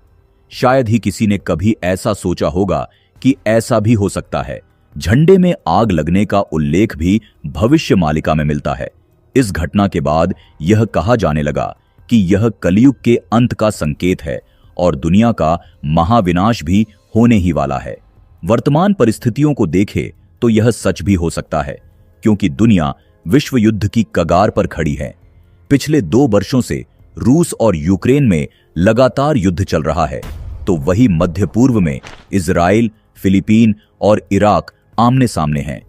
शायद ही किसी ने कभी ऐसा सोचा होगा कि ऐसा भी हो सकता है। झंडे में आग लगने का उल्लेख भी भविष्यमालिका में मिलता है। इस घटना के बाद यह कहा जाने लगा कि यह कलयुग के अंत का संकेत है और दुनिया का महाविनाश भी होने ही वाला है। वर्तमान परिस्थितियों को देखें तो यह सच भी हो सकता है, क्योंकि दुनिया विश्व युद्ध की कगार पर खड़ी है। पिछले 2 वर्षों से रूस और यूक्रेन में लगातार युद्ध चल रहा है, तो वही मध्य पूर्व में इजराइल, फिलीपीन और इराक आमने सामने हैं।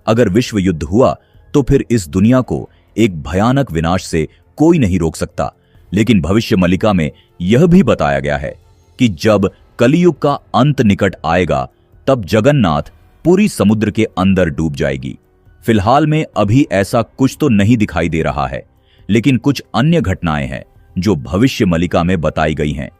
अगर विश्व युद्ध हुआ तो फिर इस दुनिया को एक भयानक विनाश से कोई नहीं रोक सकता। लेकिन भविष्यमालिका में यह भी बताया गया है कि जब कलयुग का अंत निकट आएगा तब जगन्नाथ पूरी समुद्र के अंदर डूब जाएगी। फिलहाल में अभी ऐसा कुछ तो नहीं दिखाई दे रहा है, लेकिन कुछ अन्य घटनाएं हैं जो भविष्यमालिका में बताई गई हैं,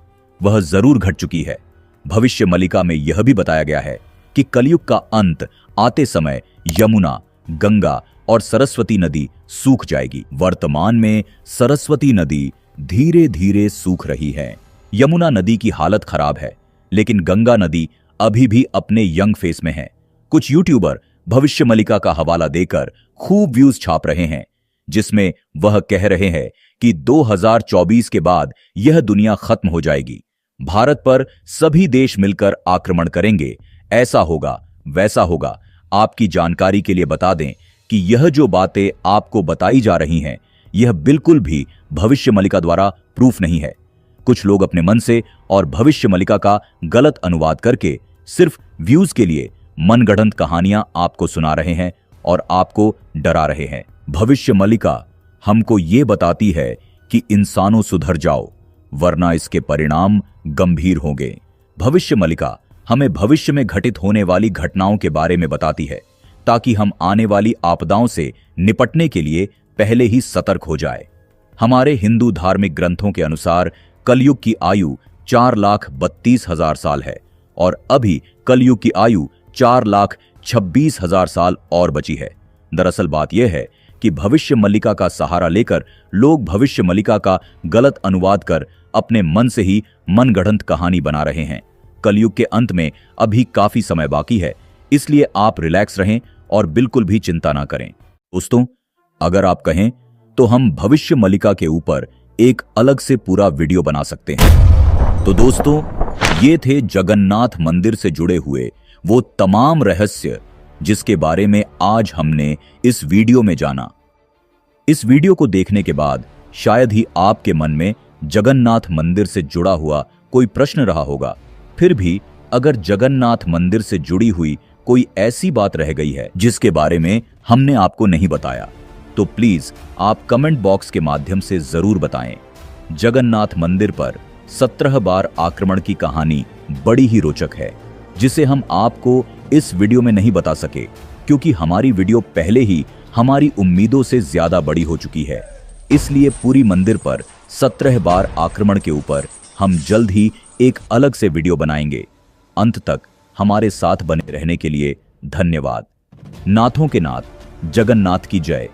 वह जरूर घट चुकी है। भविष्यमालिका में यह भी बताया गया है कि कलयुग का अंत आते समय यमुना, गंगा और सरस्वती नदी सूख जाएगी। वर्तमान में सरस्वती नदी धीरे धीरे सूख रही है। यमुना नदी की हालत खराब है, लेकिन गंगा नदी अभी भी अपने यंग फेस में है। कुछ यूट्यूबर भविष्यमालिका का हवाला देकर खूब व्यूज छाप रहे हैं, जिसमें वह कह रहे हैं कि 2024 के बाद यह दुनिया खत्म हो जाएगी, भारत पर सभी देश मिलकर आक्रमण करेंगे, ऐसा होगा वैसा होगा। आपकी जानकारी के लिए बता दें कि यह जो बातें आपको बताई जा रही हैं, यह बिल्कुल भी भविष्यमालिका द्वारा प्रूफ नहीं है। कुछ लोग अपने मन से और भविष्यमालिका का गलत अनुवाद करके सिर्फ व्यूज के लिए मनगढ़ंत कहानियां आपको सुना रहे हैं और आपको डरा रहे हैं। भविष्यमालिका हमको ये बताती है कि इंसानों सुधर जाओ, वरना इसके परिणाम गंभीर होंगे। भविष्यमालिका हमें भविष्य में घटित होने वाली घटनाओं के बारे में बताती है, ताकि हम आने वाली आपदाओं से निपटने के लिए पहले ही सतर्क हो जाए। हमारे हिंदू धार्मिक ग्रंथों के अनुसार कलयुग की आयु 4,32,000 साल है और अभी कलयुग की आयु 4,26,000 साल और बची है। दरअसल बात यह है कि भविष्यमालिका का सहारा लेकर लोग भविष्यमालिका का गलत अनुवाद कर अपने मन से ही मनगढ़ंत कहानी बना रहे हैं। कलयुग के अंत में अभी काफी समय बाकी है, इसलिए आप रिलैक्स रहें और बिल्कुल भी चिंता ना करें। दोस्तों, अगर आप कहें तो हम भविष्यमालिका के ऊपर एक अलग से पूरा वीडियो बना सकते हैं। तो दोस्तों, ये थे जगन्नाथ मंदिर से जुड़े हुए वो तमाम रहस्य जिसके बारे में आज हमने इस वीडियो में जाना। इस वीडियो को देखने के बाद शायद ही आपके मन में जगन्नाथ मंदिर से जुड़ा हुआ कोई प्रश्न रहा होगा। फिर भी अगर जगन्नाथ मंदिर से जुड़ी हुई कोई ऐसी बात रह गई है जिसके बारे में हमने आपको नहीं बताया, तो प्लीज आप कमेंट बॉक्स के माध्यम से जरूर बताएं। जगन्नाथ मंदिर पर 17 बार आक्रमण की कहानी बड़ी ही रोचक है, जिसे हम आपको इस वीडियो में नहीं बता सके, क्योंकि हमारी वीडियो पहले ही हमारी उम्मीदों से ज्यादा बड़ी हो चुकी है। इसलिए पूरी मंदिर पर 17 बार आक्रमण के ऊपर हम जल्द ही एक अलग से वीडियो बनाएंगे। अंत तक हमारे साथ बने रहने के लिए धन्यवाद। नाथों के नाथ जगन्नाथ की जय।